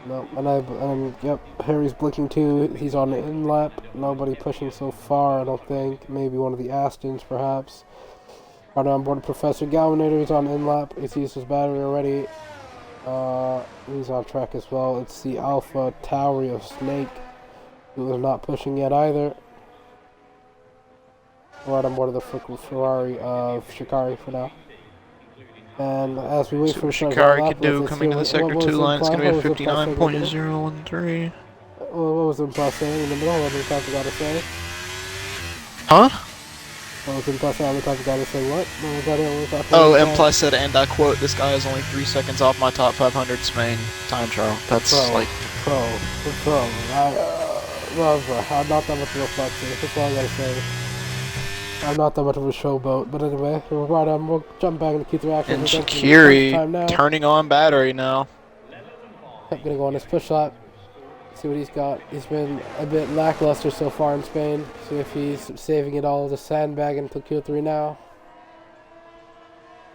Speaker 3: No, and yep, Harry's blinking too. He's on the in lap. Nobody pushing so far, I don't think. Maybe one of the Astons, perhaps. Right on board Professor Galaminator. He's on in lap. He's used his battery already. He's on track as well. It's the Alpha Tauri of Snake, who is not pushing yet either. Right on board of the Ferrari of Shaqiri for now. And as we wait for
Speaker 2: Shaqiri can do coming to the Sector 2 line, it's going to be a 59.013.
Speaker 3: What was Impress saying in the middle? What was the guy to say?
Speaker 2: Huh?
Speaker 3: What was Impress saying? The guy to say what?
Speaker 2: Oh, Impress said, and I quote, "This guy is only 3 seconds off my top 500 Spain time trial." That's like...
Speaker 3: Pro. I'm not that much of a flexer. That's all I gotta say. I'm not that much of a showboat, but anyway, we'll jump back into Q3 action.
Speaker 2: And Shaqiri turning on battery now.
Speaker 3: I'm gonna go on his push lap, see what he's got. He's been a bit lackluster so far in Spain. See if he's saving it all as a sandbag until Q3 now.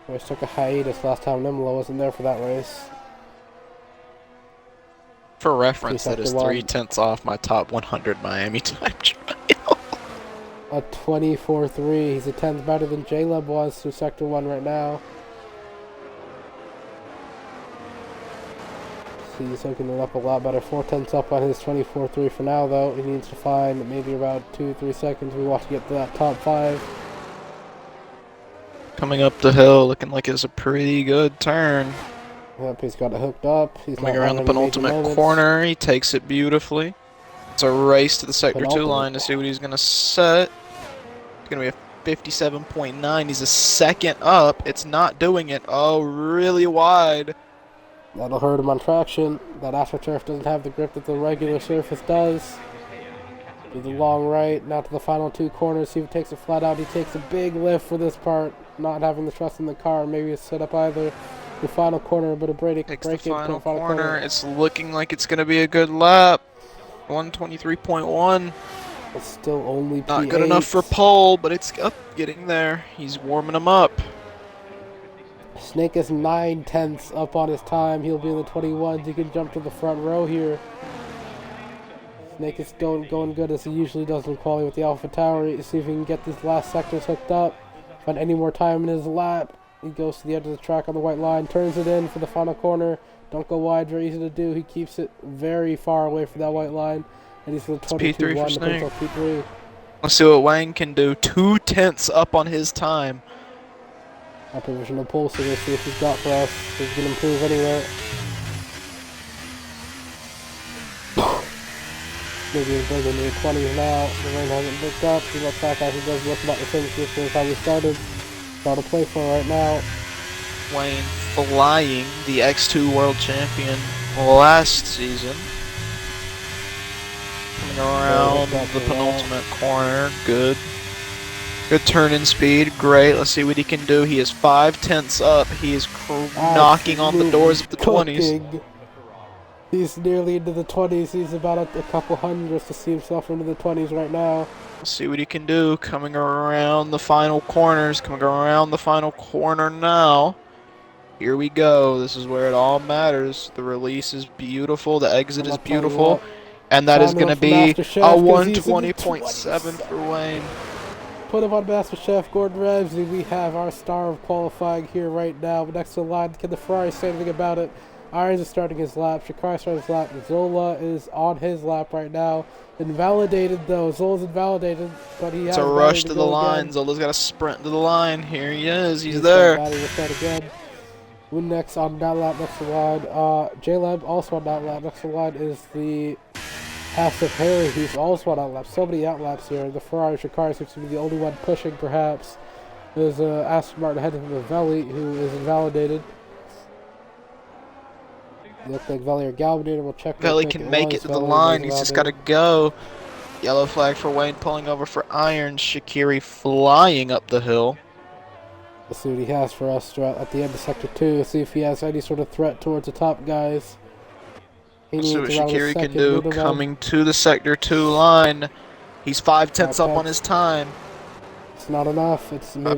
Speaker 3: He took a hiatus last time Imola wasn't there for that race.
Speaker 2: For reference, that is 3/10 off my top 100 Miami time trial.
Speaker 3: A 24-3. He's a 10th better than J-Leb was through Sector 1 right now. He's hooking it up a lot better. 4/10 up on his 24-3 for now, though. He needs to find maybe about 2-3 seconds. We want to get to that top 5.
Speaker 2: Coming up the hill, looking like it's a pretty good turn.
Speaker 3: Yep, he's got it hooked up. He's
Speaker 2: coming around the penultimate corner. He takes it beautifully. It's a race to the Sector 2 line to see what he's going to set. It's going to be a 57.9. He's a second up. It's not doing it. Oh, really wide.
Speaker 3: That'll hurt him on traction. That AstroTurf doesn't have the grip that the regular surface does. Do the long right, now to the final 2 corners. See if he takes it flat out. He takes a big lift for this part, not having the trust in the car. Maybe it's set up either. The final corner, but a break
Speaker 2: takes the final corner. It's looking like it's going to be a good lap. 1:23.1.
Speaker 3: It's still only P8.
Speaker 2: Not good enough for pole, but it's up, getting there. He's warming them up.
Speaker 3: Snake is 9/10 up on his time. He'll be in the 21s. He can jump to the front row here. Snake is going good as he usually does in quality with the Alpha Tower. See if he can get these last sectors hooked up. Find any more time in his lap. He goes to the edge of the track on the white line, turns it in for the final corner. Don't go wide, very easy to do. He keeps it very far away from that white line. And he's for the 22-1 to pencil P3.
Speaker 2: Let's see what Wang can do. 2/10 up on his time.
Speaker 3: Our provisional pole, so we'll see if he's got for us. If he can improve anywhere. Maybe he's building in the 20s now. The rain hasn't picked up. He looks back as he does look about the same position as how we started. Got to play for right now.
Speaker 2: Wayne flying the X2 World Champion last season. Coming around the penultimate corner. Good. Good turn in speed. Great. Let's see what he can do. He is 5/10 up. He is knocking on the doors of the 20s.
Speaker 3: He's nearly into the 20s. He's about a couple hundredths to see himself into the 20s right now.
Speaker 2: Let's see what he can do. Coming around the final corners. Coming around the final corner now. Here we go. This is where it all matters. The release is beautiful. The exit is beautiful. And that is going to be a 1:20.7 for Wayne.
Speaker 3: Put him on MasterChef, Gordon Ramsay. We have our star of qualifying here right now. Next to the line, can the Ferrari say anything about it? Irons is starting his lap. Shikari starting his lap. Zola is on his lap right now. Invalidated though. Zola's invalidated, but he has
Speaker 2: It's a
Speaker 3: battery
Speaker 2: rush
Speaker 3: to
Speaker 2: to the
Speaker 3: go
Speaker 2: line.
Speaker 3: again.
Speaker 2: Zola's got to sprint to the line. Here he is. He's
Speaker 3: got
Speaker 2: there.
Speaker 3: battery to start again. Windex on that lap next to the line. J-Lab also on that lap. Next to the line is the half of Harry, who's also on outlap. So many outlaps here. The Ferrari Shikari seems to be the only one pushing, perhaps. There's Aston Martin ahead of him, Veli, who is invalidated. Looks like Veli or Galvinator. We'll check.
Speaker 2: Veli can make it to the line. He's just got to go. Yellow flag for Wayne pulling over for Irons. Shaqiri flying up the hill.
Speaker 3: Let's see what he has for us at the end of Sector 2. See if he has any sort of threat towards the top guys.
Speaker 2: Let's see what Shaqiri can do coming to the Sector 2 line. He's 5/10 up on his time.
Speaker 3: It's not enough. It's maybe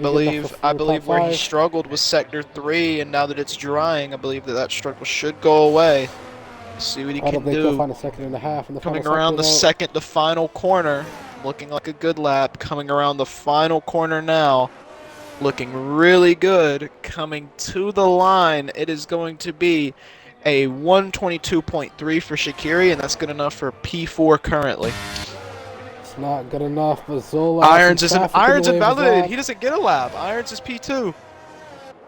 Speaker 2: I believe where he struggled was Sector 3, and now that it's drying, I believe that struggle should go away. Let's see what he can do.
Speaker 3: He'll find a second and a half in the
Speaker 2: coming around the second to final corner, looking like a good lap. Coming around the final corner now, looking really good. Coming to the line, it is going to be a 122.3 for Shaqiri, and that's good enough for P4 currently.
Speaker 3: It's not good enough, but Zola.
Speaker 2: Irons invalidated. He doesn't get a lap. Irons is P2.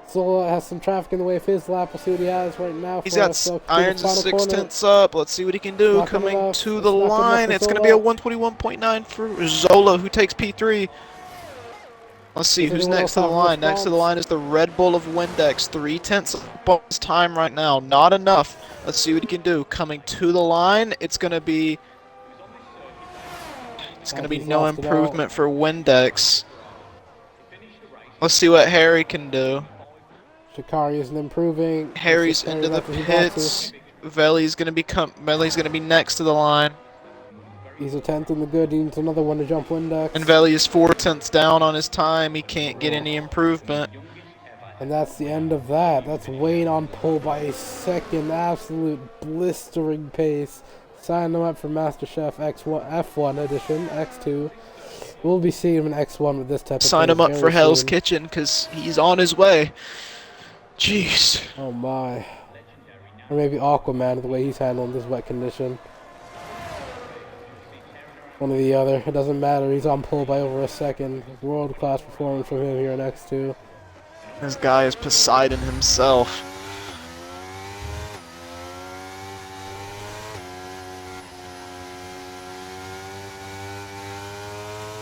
Speaker 3: Zola has some traffic in the way of his lap. We'll see what he has right now.
Speaker 2: He's got Irons is 6/10 up. Let's see what he can do. Coming to the line, it's going to be a 121.9 for Zola, who takes P3. Let's see who's next to the line. Next to the line is the Red Bull of Windex. 3/10 up on his time right now. Not enough. Let's see what he can do. Coming to the line, it's going to be no improvement for Windex. Let's see what Harry can do.
Speaker 3: Shikari isn't improving.
Speaker 2: Harry's into the pits. Veli's going to be next to the line.
Speaker 3: He's a 10th in the good. He needs another one to jump Windex.
Speaker 2: And Veli is 4/10 down on his time. He can't get any improvement.
Speaker 3: And that's the end of that. That's Wayne on pole by a second. Absolute blistering pace. Sign him up for MasterChef F1 edition, X2. We'll be seeing him in X1 with this type of
Speaker 2: Sign him up for Hell's Kitchen because he's on his way. Jeez.
Speaker 3: Oh my. Or maybe Aquaman, the way he's handling this wet condition. One or the other. It doesn't matter. He's on pole by over a second. World-class performance from him here in X2.
Speaker 2: This guy is Poseidon himself.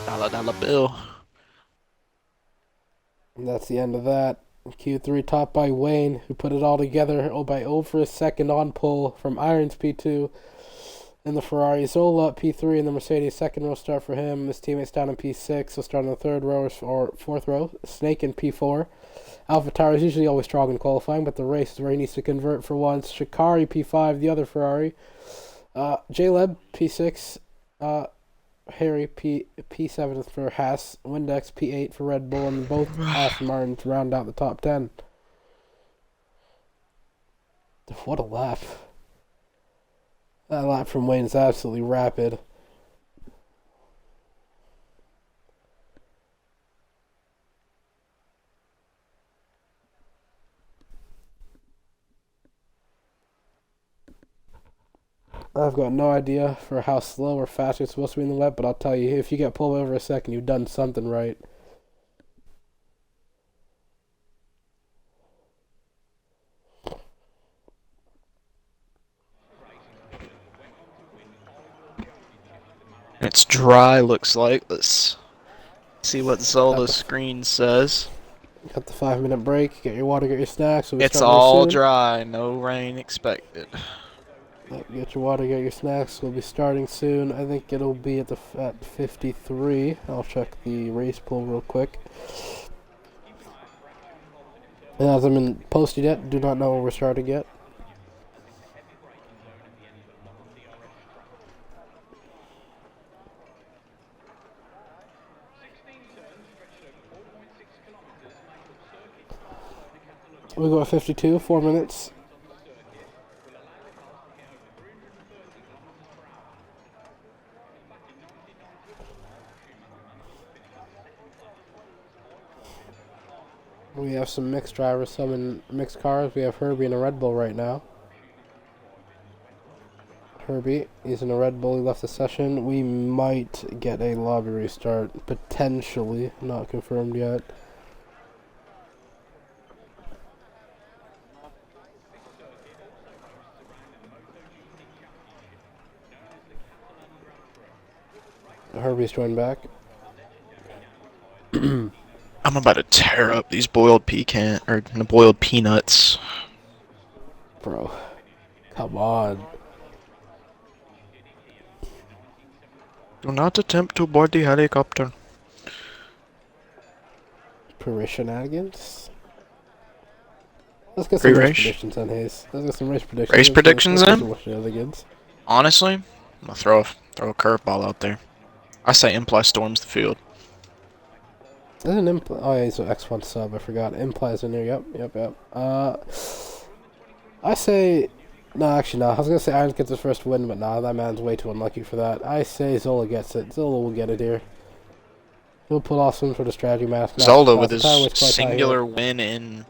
Speaker 2: $1 bill.
Speaker 3: And that's the end of that. Q3 topped by Wayne, who put it all together by over a second on pole from Irons P2. And the Ferrari Zola P3 and the Mercedes second row start for him. His teammates down in P6, so start in the third row or fourth row. Snake in P4. AlphaTauri is usually always strong in qualifying, but the race is where he needs to convert for once. Shikari P5, the other Ferrari. J-Leb P6. Harry P7 for Haas. Windex P8 for Red Bull, and both Aston Martin to round out the top 10. What a lap. That lap from Wayne is absolutely rapid. I've got no idea for how slow or fast you're supposed to be in the lap, but I'll tell you, if you get pulled over a second, you've done something right.
Speaker 2: It's dry, looks like. Let's see what Zola's screen says.
Speaker 3: Got the 5-minute break. Get your water, get your snacks.
Speaker 2: It's all dry. No rain expected.
Speaker 3: Get your water, get your snacks. We'll be starting soon. I think it'll be at 53. I'll check the race pool real quick. It hasn't been posted yet. Do not know when we're starting yet. We go at 52, 4 minutes. We have some mixed drivers, some in mixed cars. We have Herbie in a Red Bull right now. Herbie using a Red Bull. He left the session. We might get a lobby restart, potentially. Not confirmed yet. Herbie's joined back.
Speaker 2: I'm about to tear up these boiled boiled peanuts.
Speaker 3: Bro, come on.
Speaker 2: Do not attempt to board the helicopter.
Speaker 3: Shenanigans. Let's get some race predictions on Hayes. Let's get some race predictions.
Speaker 2: Race predictions in?
Speaker 3: Shenanigans.
Speaker 2: Honestly, I'm gonna throw a curveball out there. I say Imply storms the field.
Speaker 3: Isn't Imply? Oh yeah, he's an X1 sub. I forgot. Imply's in there. Yep. I say. No, actually, no. I was gonna say Irons gets his first win, but nah, that man's way too unlucky for that. I say Zola gets it. Zola will get it here. He'll pull off some sort of strategy match.
Speaker 2: Zola with his singular win in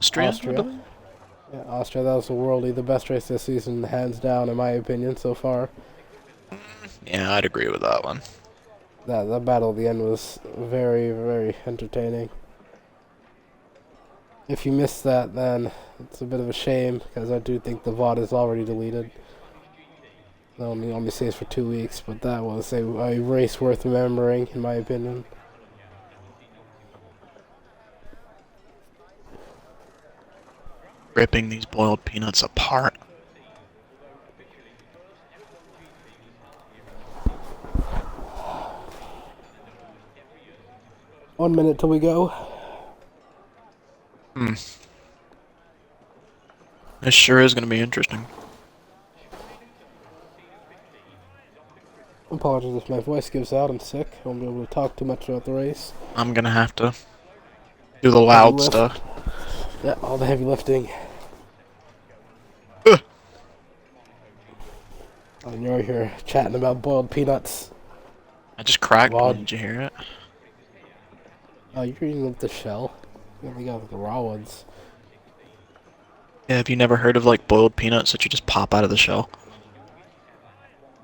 Speaker 2: Austria.
Speaker 3: Yeah, Austria. That was the worldie, the best race this season, hands down, in my opinion, so far.
Speaker 2: Yeah, I'd agree with that one.
Speaker 3: That battle at the end was very, very entertaining. If you missed that, then it's a bit of a shame, because I do think the VOD is already deleted. It only stays for 2 weeks, but that was a race worth remembering, in my opinion.
Speaker 2: Ripping these boiled peanuts apart.
Speaker 3: One minute till we go.
Speaker 2: This sure is going to be interesting.
Speaker 3: Apologies if my voice gives out. I'm sick. I won't be able to talk too much throughout the race.
Speaker 2: I'm going to have to do the loud stuff.
Speaker 3: Yeah, all the heavy lifting. And you're here chatting about boiled peanuts.
Speaker 2: I just cracked one. Did you hear it?
Speaker 3: Oh, you're eating with the shell? You only got the raw ones.
Speaker 2: Yeah, have you never heard of like boiled peanuts that you just pop out of the shell?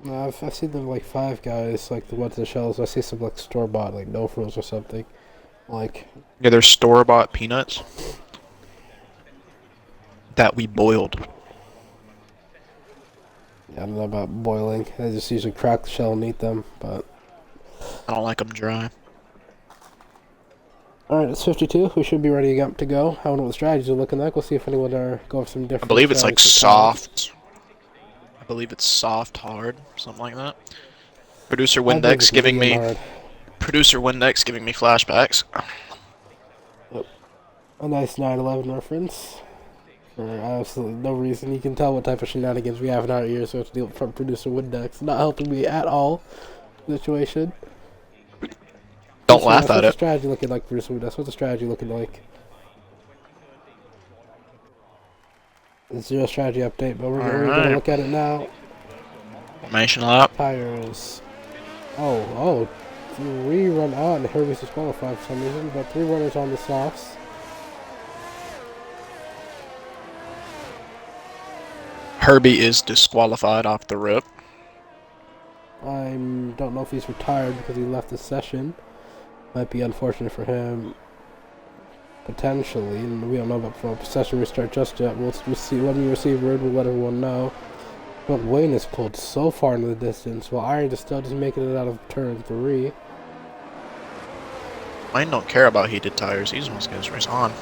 Speaker 3: No, I've seen them like Five Guys, like the ones in the shells. I see some like store-bought, like No Frills or something. Like...
Speaker 2: Yeah, they're store-bought peanuts that we boiled.
Speaker 3: Yeah, I don't know about boiling. I just usually crack the shell and eat them, but...
Speaker 2: I don't like them dry.
Speaker 3: Alright, it's 52. We should be ready to go. I don't know what the strategies are looking like. We'll see if anyone are going for some different...
Speaker 2: I believe it's like soft. I believe it's soft, hard, something like that. Producer Windex giving me flashbacks.
Speaker 3: Yep. A nice 9/11 reference. For absolutely no reason. You can tell what type of shenanigans we have in our ears, so it's deal from Producer Windex. Not helping me at all. Situation.
Speaker 2: Don't laugh at it.
Speaker 3: What's the strategy looking like, Producer Windex? What's the strategy looking like? Zero strategy update, but we're going to look at it now.
Speaker 2: Formation lap.
Speaker 3: Tires. Oh, 3 run on. Herbie's disqualified for some reason, but 3 runners on the softs.
Speaker 2: Herbie is disqualified off the rip.
Speaker 3: I don't know if he's retired because he left the session. Might be unfortunate for him. Potentially, and we don't know about the session restart just yet. We'll see when we receive word. We'll let everyone know. But Wayne is pulled so far into the distance, while Iron is still just making it out of turn 3.
Speaker 2: Wayne don't care about heated tires. He's just going to race on.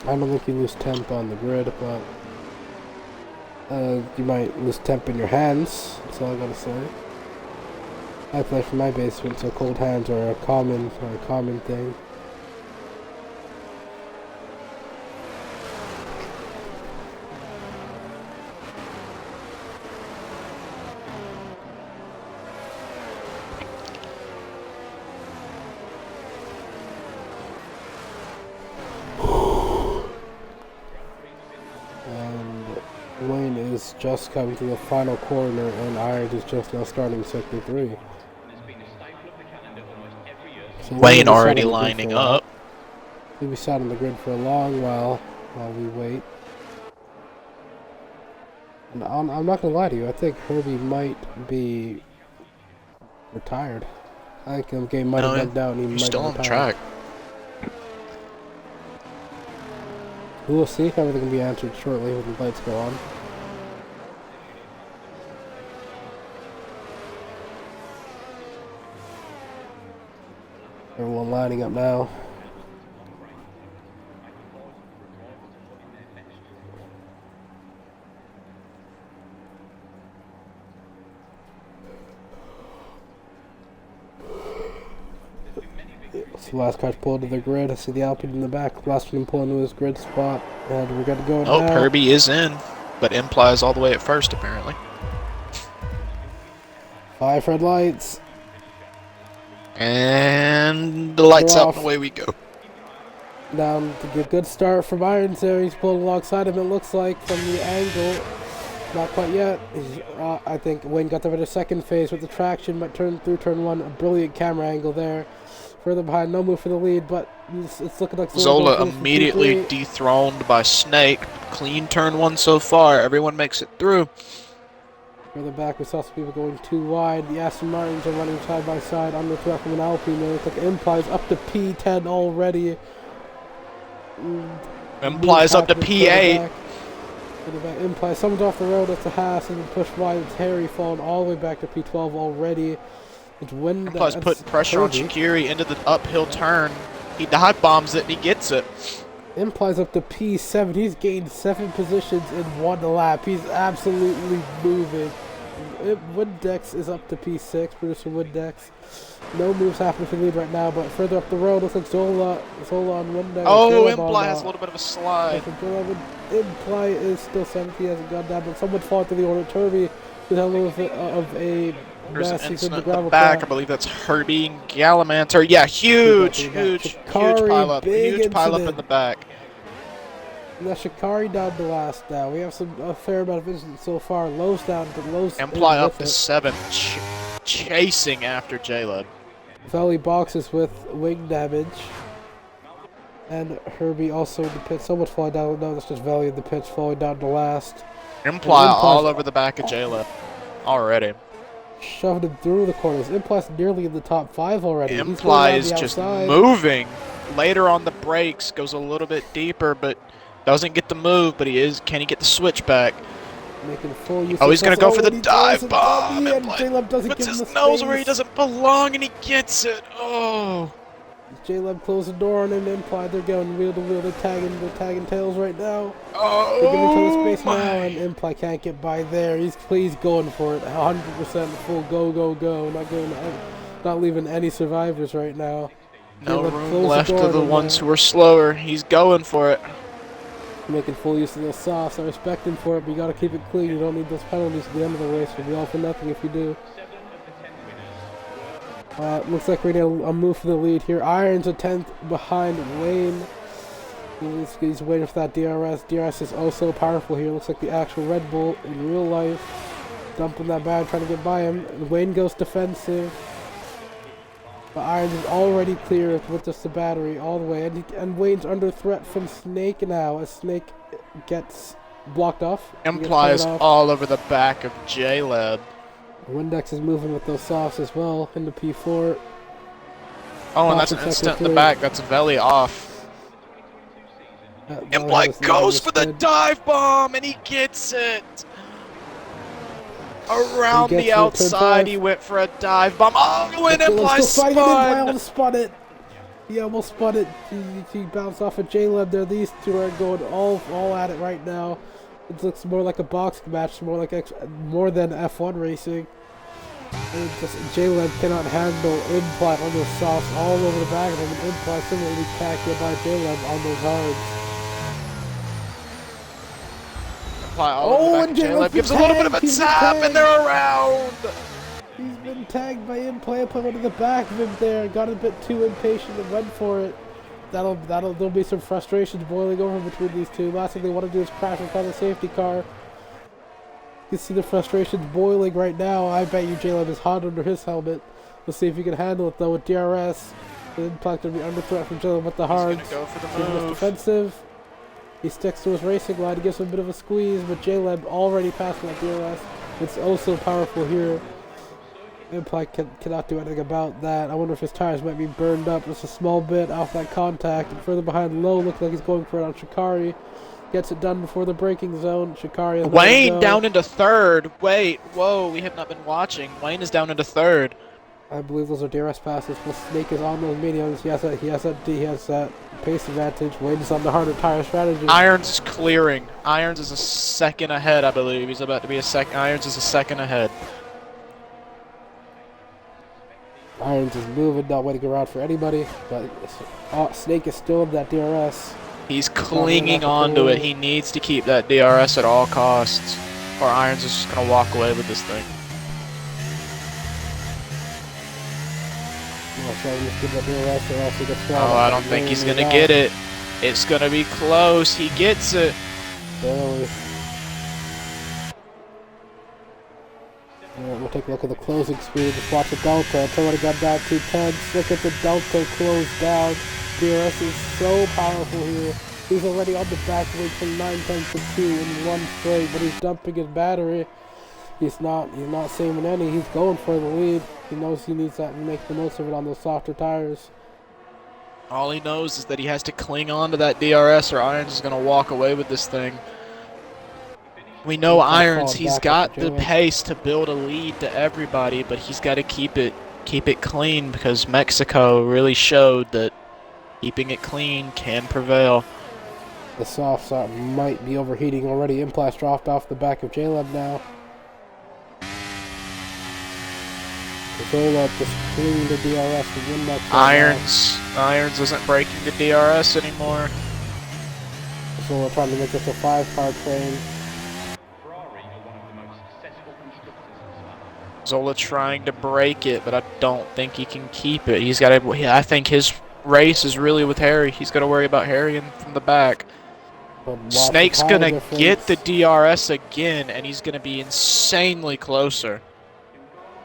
Speaker 3: I don't think you lose temp on the grid, but you might lose temp in your hands. That's all I gotta say. I play from my basement, so cold hands are a common thing. Wayne is just coming to the final corner, and Iron is just now starting sector 3. So
Speaker 2: Wayne already lining up.
Speaker 3: He'll be sat on the grid for a long while we wait. And I'm not gonna lie to you. I think Herbie might be retired. I think the game might have bugged out and he
Speaker 2: He's
Speaker 3: might
Speaker 2: still
Speaker 3: be
Speaker 2: on the
Speaker 3: retired.
Speaker 2: track.
Speaker 3: We'll see. Everything will be answered shortly when the lights go on. Everyone lining up now. So last car's pulled to the grid. I see the Alpine in the back. Last one pulling to his grid spot. And we got to go
Speaker 2: Oh,
Speaker 3: now.
Speaker 2: Herbie is in, but implies all the way at first, apparently.
Speaker 3: 5 red lights.
Speaker 2: And the lights
Speaker 3: They're
Speaker 2: out
Speaker 3: off.
Speaker 2: and away we go.
Speaker 3: Down to get good start from Irons there. He's pulled alongside him, it looks like, from the angle. Not quite yet. I think Wayne got there in the second phase with the traction, but turned through turn 1. A brilliant camera angle there. Further behind, no move for the lead, but it's looking like
Speaker 2: Zola immediately dethroned by Snake. Clean turn 1 so far. Everyone makes it through.
Speaker 3: Further back, we saw some people going too wide. The Aston Martins are running side by side on the track of an Alpine. It looks like Implies up to P10 already.
Speaker 2: Implies up to P8.
Speaker 3: Implies someone's off the road. That's a Haas and pushed wide. It's Harry falling all the way back to P12 already. It's
Speaker 2: Implies putting pressure on Shaqiri into the uphill turn. He dive bombs it and he gets it.
Speaker 3: Implies up to P7. He's gained 7 positions in 1 lap. He's absolutely moving. Wooddex is up to P6. Producer Wooddex. No moves happening for the lead right now, but further up the road, looks like Zola on Wooddex.
Speaker 2: Oh, Imply has a little bit of a slide.
Speaker 3: Imply is still 7th. He hasn't gone down, but someone fought to the orange. Herbie with a little bit of a
Speaker 2: There's an
Speaker 3: mess. He's
Speaker 2: incident
Speaker 3: in the
Speaker 2: in the
Speaker 3: gravel
Speaker 2: back.
Speaker 3: track.
Speaker 2: I believe that's Herbie and Gallimanter. Yeah, huge pile up. Huge pile up in the back.
Speaker 3: Now Shikari down to last now. We have a fair amount of incidents so far. Low's down, but Low's
Speaker 2: Imply up to 7, chasing after J-Lud.
Speaker 3: Valley boxes with wing damage. And Herbie also in the pit. Someone's falling down. No, that's just Valley in the pits falling down to last.
Speaker 2: Imply all over the back of J-Lud already.
Speaker 3: Shoved him through the corners. Imply's nearly in the top 5 already.
Speaker 2: Imply is just moving. Later on the brakes, goes a little bit deeper, but doesn't get the move, but can he get the switch back?
Speaker 3: Making full use
Speaker 2: he's going to go for the dive
Speaker 3: doesn't.
Speaker 2: bomb.
Speaker 3: J-Lub doesn't
Speaker 2: puts
Speaker 3: give him
Speaker 2: his
Speaker 3: the
Speaker 2: nose
Speaker 3: space.
Speaker 2: where he doesn't belong, and he gets it. Oh.
Speaker 3: J-Lub closed the door on him. Imply they're going wheel to wheel. They're tagging tails right now.
Speaker 2: Oh,
Speaker 3: they're giving each other space now, and Imply can't get by there. He's going for it. 100% full go. Not leaving any survivors right now.
Speaker 2: No room left to the ones who are slower. He's going for it.
Speaker 3: Making full use of those softs. I respect him for it, but you gotta keep it clean. You don't need those penalties at the end of the race. You'll be all for nothing if you do. Looks like we're gonna a move for the lead here. Irons a 10th behind Wayne. He's waiting for that DRS. DRS is oh so powerful here. Looks like the actual Red Bull in real life. Dumping that bad, trying to get by him. Wayne goes defensive. But Irons is already clear with just the battery all the way. And Wayne's under threat from Snake now as Snake gets blocked off.
Speaker 2: Implies all over the back of J-Lab.
Speaker 3: Windex is moving with those softs as well into P4.
Speaker 2: Oh, and that's an instant in the back. That's Veli off. Imply goes for the dive bomb, and he gets it. Around the outside, he went for a dive bomb. Oh, and Imply
Speaker 3: spun it. He almost spun it. He bounced off of J-Lab there. These two are going all at it right now. It looks more like a boxing match, more than F1 racing. And J-Lab cannot handle Imply on those softs all over the back of him, and Imply similarly can't get by J-Lab on those hards.
Speaker 2: And J-Lab gives a little bit of a tap, and they're around.
Speaker 3: He's been tagged by Imply. Imply went to the back of him there, got a bit too impatient and went for it. There'll be some frustrations boiling over between these two. Last thing they want to do is crash in front of the safety car. You can see the frustrations boiling right now. I bet you J-Lab is hot under his helmet. We'll see if he can handle it though with DRS. The Imply going to be under threat from J-Lab with the hards.
Speaker 2: He's going to go for the move.
Speaker 3: Defensive. He sticks to his racing line, gives him a bit of a squeeze, but J-Leb already passing that DRS. It's also powerful here. Imply cannot do anything about that. I wonder if his tires might be burned up just a small bit off that contact. And further behind Lowe, looks like he's going for it on Shikari. Gets it done before the braking zone. Shikari.
Speaker 2: Wayne down into third. Wait, whoa, we have not been watching. Wayne is down into third.
Speaker 3: I believe those are DRS passes. Well, Snake is on those mediums. He has that pace advantage. Wayne is on the harder tire strategy.
Speaker 2: Irons is clearing. Irons is a second ahead, I believe. He's about to be a second. Irons is a second ahead.
Speaker 3: Irons is moving, not waiting around for anybody. But Snake is still in that DRS.
Speaker 2: He's clinging onto it. He needs to keep that DRS at all costs, or Irons is just gonna walk away with this thing. Oh, I don't think he's gonna get it. It's gonna be close. He gets it.
Speaker 3: Barely. We'll take a look at the closing speed. Just watch the delta. It's already got down 2/10. Look at the delta close down. DRS is so powerful here. He's already on the back wing from 9/10 to 2 in one straight, but he's dumping his battery. He's not saving any. He's going for the lead. He knows he needs that and make the most of it on those softer tires.
Speaker 2: All he knows is that he has to cling on to that DRS or Irons is going to walk away with this thing. We know Irons, he's got the pace to build a lead to everybody, but he's got to keep it clean because Mexico really showed that keeping it clean can prevail.
Speaker 3: The soft start might be overheating already. Implies dropped off the back of J-Lab now. Zola just cleaning the DRS to win that.
Speaker 2: Irons isn't breaking the DRS anymore.
Speaker 3: Zola trying to make this a 5-car train.
Speaker 2: Zola trying to break it, but I don't think he can keep it. He's got to. I think his race is really with Harry. He's got to worry about Harry from the back. Snake's gonna get the DRS again, and he's gonna be insanely closer.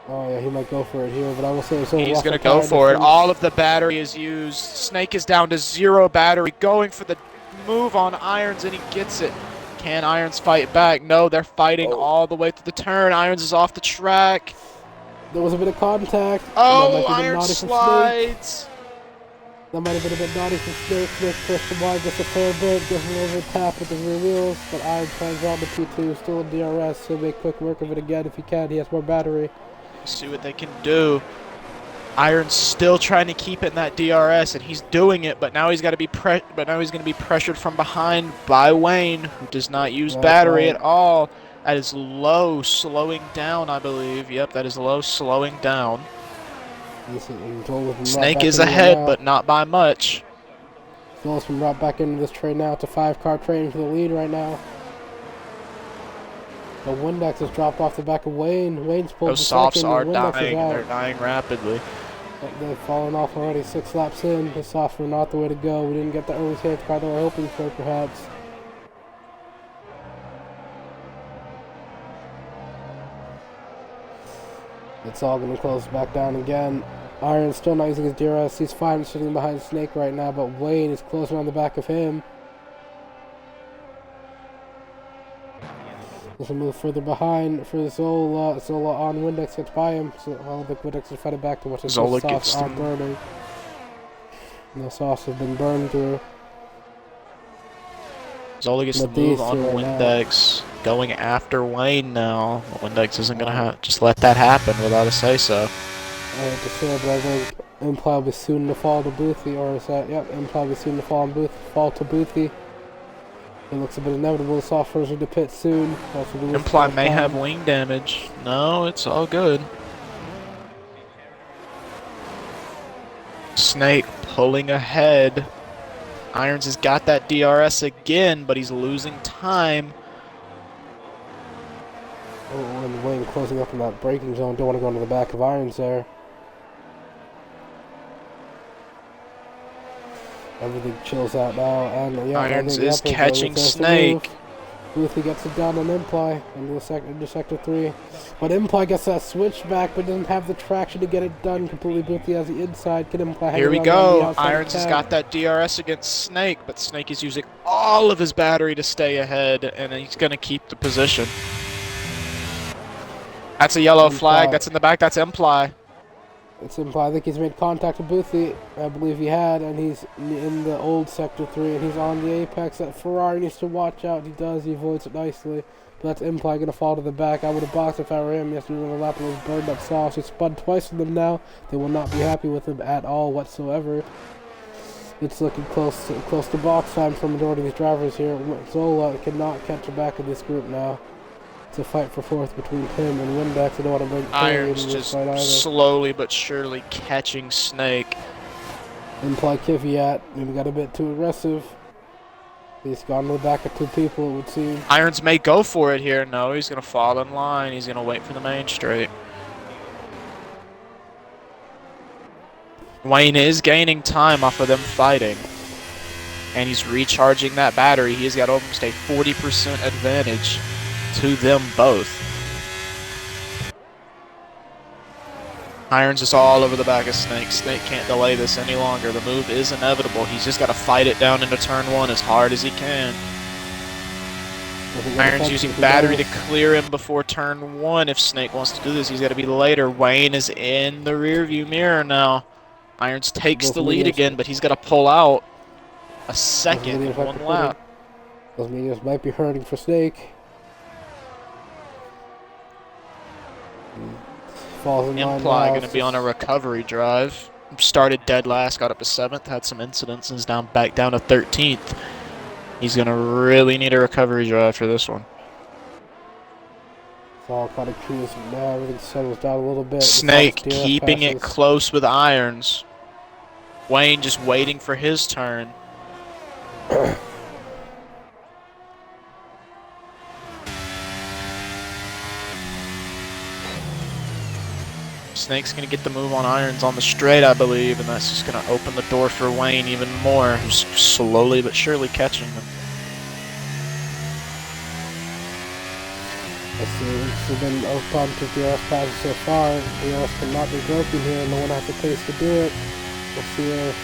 Speaker 3: Oh yeah, he might go for it here, but I will say so.
Speaker 2: He's gonna go for it. All of the battery is used. Snake is down to 0 battery, going for the move on Irons, and he gets it. Can Irons fight back? No, they're fighting all the way through the turn. Irons is off the track.
Speaker 3: There was a bit of contact.
Speaker 2: Oh, Irons slides.
Speaker 3: That might have been a bit naughty from Snake. Snake pushed him wide just a fair bit, gives him a little bit of tap with the rear wheels, but Irons hangs on the P2, still in DRS, he'll make quick work of it again if he can. He has more battery.
Speaker 2: See what they can do. Irons still trying to keep it in that DRS, and he's doing it, but now he's got to be going to be pressured from behind by Wayne, who does not use battery at all. That is low, slowing down, I believe. Yep, that is low, slowing down. Snake is ahead, but not by much.
Speaker 3: Phillips been brought back into this train now. It's a 5-car train for the lead right now. The Windex has dropped off the back of Wayne. Wayne's pulled
Speaker 2: Those
Speaker 3: the
Speaker 2: softs
Speaker 3: second.
Speaker 2: are dying. They're dying rapidly.
Speaker 3: They've fallen off already 6 laps in. The softs were not the way to go. We didn't get the early safety car that we were hoping for, perhaps. It's all going to close back down again. Iron's still not using his DRS. He's fine sitting behind Snake right now, but Wayne is closing on the back of him. There's a move further behind for Zola. Zola on Windex gets by him. So I don't think Windex is fighting back to what his sauce are burning. And the sauce has been burned through.
Speaker 2: Zola gets the move on Windex. Going after Wayne now. Windex isn't going to just let that happen without a say-so.
Speaker 3: I hate to say it, but I think Imply will be soon to fall to Boothie. Or is that, yep, Imply will be soon to fall to Boothie. It looks a bit inevitable. The soft version to pit soon.
Speaker 2: Imply may have wing damage. No, it's all good. Snake pulling ahead. Irons has got that DRS again, but he's losing time.
Speaker 3: Oh, and Wayne closing up in that braking zone. Don't want to go into the back of Irons there. Everything chills out now, and yeah,
Speaker 2: Irons is catching Snake.
Speaker 3: Boothie gets it down on Imply into sector 3. But Imply gets that switchback, but doesn't have the traction to get it done completely. Boothie has the inside. Can Imply hang
Speaker 2: Here we
Speaker 3: around on the
Speaker 2: go.
Speaker 3: outside?
Speaker 2: Irons has got that DRS against Snake, but Snake is using all of his battery to stay ahead, and he's going to keep the position. That's a yellow flag. That's in the back. That's Imply.
Speaker 3: It's Imply. I think he's made contact with Boothie. I believe he had, and he's in the old sector 3, and he's on the apex. That Ferrari needs to watch out. He does. He avoids it nicely. But that's Imply going to fall to the back. I would have boxed if I were him. He has to run a lap and was burned up sauce. He spun twice with them now. They will not be happy with him at all whatsoever. It's looking close to box time for the majority of these drivers here. Zola cannot catch him back in this group now. It's a fight for fourth between him and Windex. I don't want to bring
Speaker 2: Irons just slowly but surely catching Snake.
Speaker 3: Imply Kvyat maybe got a bit too aggressive. He's gone to the back of two people, it would seem.
Speaker 2: Irons may go for it here. No, he's going to fall in line. He's going to wait for the main straight. Wayne is gaining time off of them fighting. And he's recharging that battery. He's got almost a 40% advantage to them both. Irons is all over the back of Snake. Snake can't delay this any longer. The move is inevitable. He's just got to fight it down into turn 1 as hard as he can. Irons using battery to clear him before turn 1. If Snake wants to do this, he's got to be later. Wayne is in the rearview mirror now. Irons takes the lead again, but he's got to pull out a second in one lap.
Speaker 3: Those mediums might be hurting for Snake.
Speaker 2: Imply going to be on a recovery drive. Started dead last, got up to 7th, had some incidents, and is back down to 13th. He's going to really need a recovery drive for this one.
Speaker 3: It's all kind of cruise now. Everything settles down a little bit.
Speaker 2: Snake keeping it close with Irons. Wayne just waiting for his turn. Snake's going to get the move on Irons on the straight, I believe, and that's just going to open the door for Wayne even more, who's slowly but surely catching him.
Speaker 3: Let's see, it's been open to DRS passes so far. DRS cannot be broken here, and no one has the pace to do it. We'll see if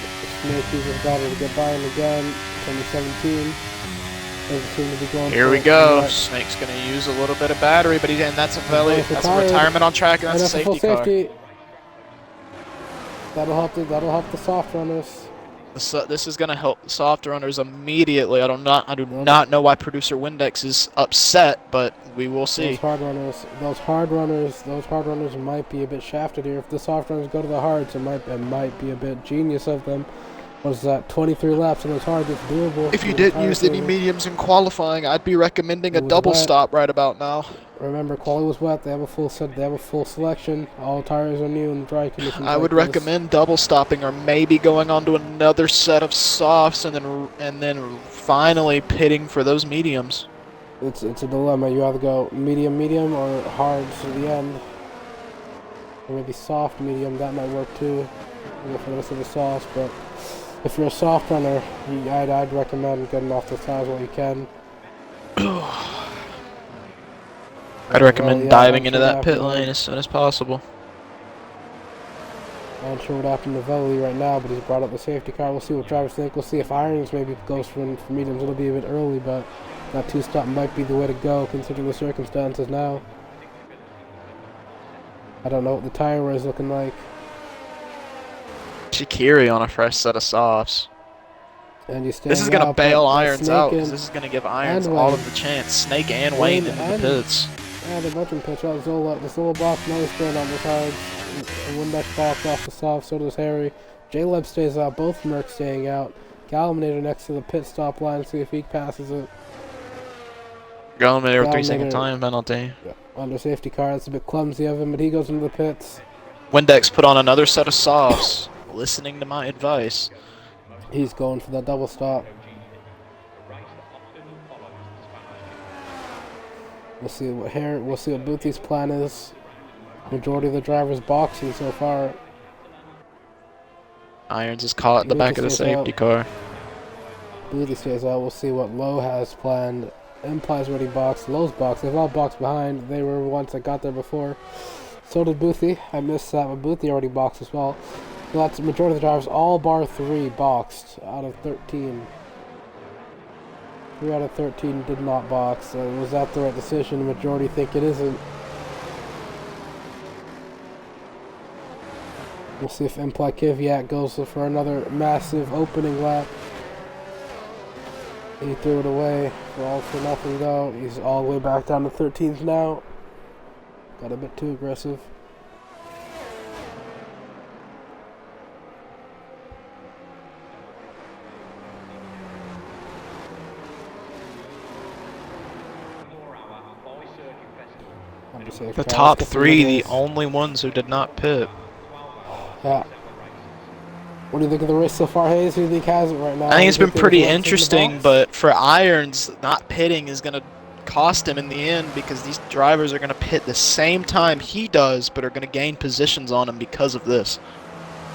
Speaker 3: Snake uses battery to get by him again. 2017.
Speaker 2: Here we go. Snake's going to use a little bit of battery, but that's a retirement on track, and that's a safety car.
Speaker 3: That'll help the soft runners.
Speaker 2: This is going to help the soft runners immediately. I do not know why producer Windex is upset, but we will see.
Speaker 3: Those hard runners might be a bit shafted here. If the soft runners go to the hards, it might be a bit genius of them. What is that? 23 laps on those hards. It's doable.
Speaker 2: If you didn't use any mediums in qualifying, I'd be recommending a double stop right about now.
Speaker 3: Remember, quali was wet. They have a full set. They have a full selection. All tires are new in dry conditions.
Speaker 2: I would recommend double stopping, or maybe going on to another set of softs, and then finally pitting for those mediums.
Speaker 3: It's a dilemma. You either go medium, or hards to the end, or maybe soft medium. That might work too. For the rest of the sauce, but if you're a soft runner, I'd recommend getting off the tires while you can.
Speaker 2: I'd recommend diving into that pit lane as soon as possible.
Speaker 3: I'm not sure what happened to Veli right now, but he's brought up the safety car. We'll see what drivers think. We'll see if Irons maybe goes for mediums. It'll be a bit early, but that two-stop might be the way to go considering the circumstances now. I don't know what the tire wear is looking like.
Speaker 2: Shaqiri on a fresh set of softs.
Speaker 3: And you
Speaker 2: this is going to bail Irons out, because this is going to give Irons all of the chance. Snake and Wayne into the pits.
Speaker 3: Yeah, they're both in pits. Zola, the Zola box nose spread on the cards. Windex box off the soft, so does Harry. J-Leb stays out, both Mercs staying out. Gallinator next to the pit stop line, see if he passes it.
Speaker 2: Gallinator 3-second time penalty.
Speaker 3: Yeah, under safety car, it's a bit clumsy of him, but he goes into the pits.
Speaker 2: Windex put on another set of softs, listening to my advice.
Speaker 3: He's going for that double stop. We'll see what Boothie's plan is. Majority of the drivers boxing so far.
Speaker 2: Irons is caught at the back of the safety car.
Speaker 3: Boothie stays out. We'll see what Lowe has planned. Implies already boxed. Low's boxed. They've all boxed behind. They were ones that got there before. So did Boothie. I missed that, but Boothie already boxed as well. So that's the majority of the drivers, all bar 3 boxed out of 13. 3 out of 13 did not box. So was that the right decision? The majority think it isn't. We'll see if Imply Kvyat goes for another massive opening lap. He threw it away for all for nothing though. He's all the way back down to 13th now. Got a bit too aggressive.
Speaker 2: The top 3, the only ones who did not pit.
Speaker 3: Yeah. What do you think of the race so far, Hayes? Who do you think has it right now?
Speaker 2: I think it's been pretty interesting, but for Irons, not pitting is going to cost him in the end because these drivers are going to pit the same time he does, but are going to gain positions on him because of this.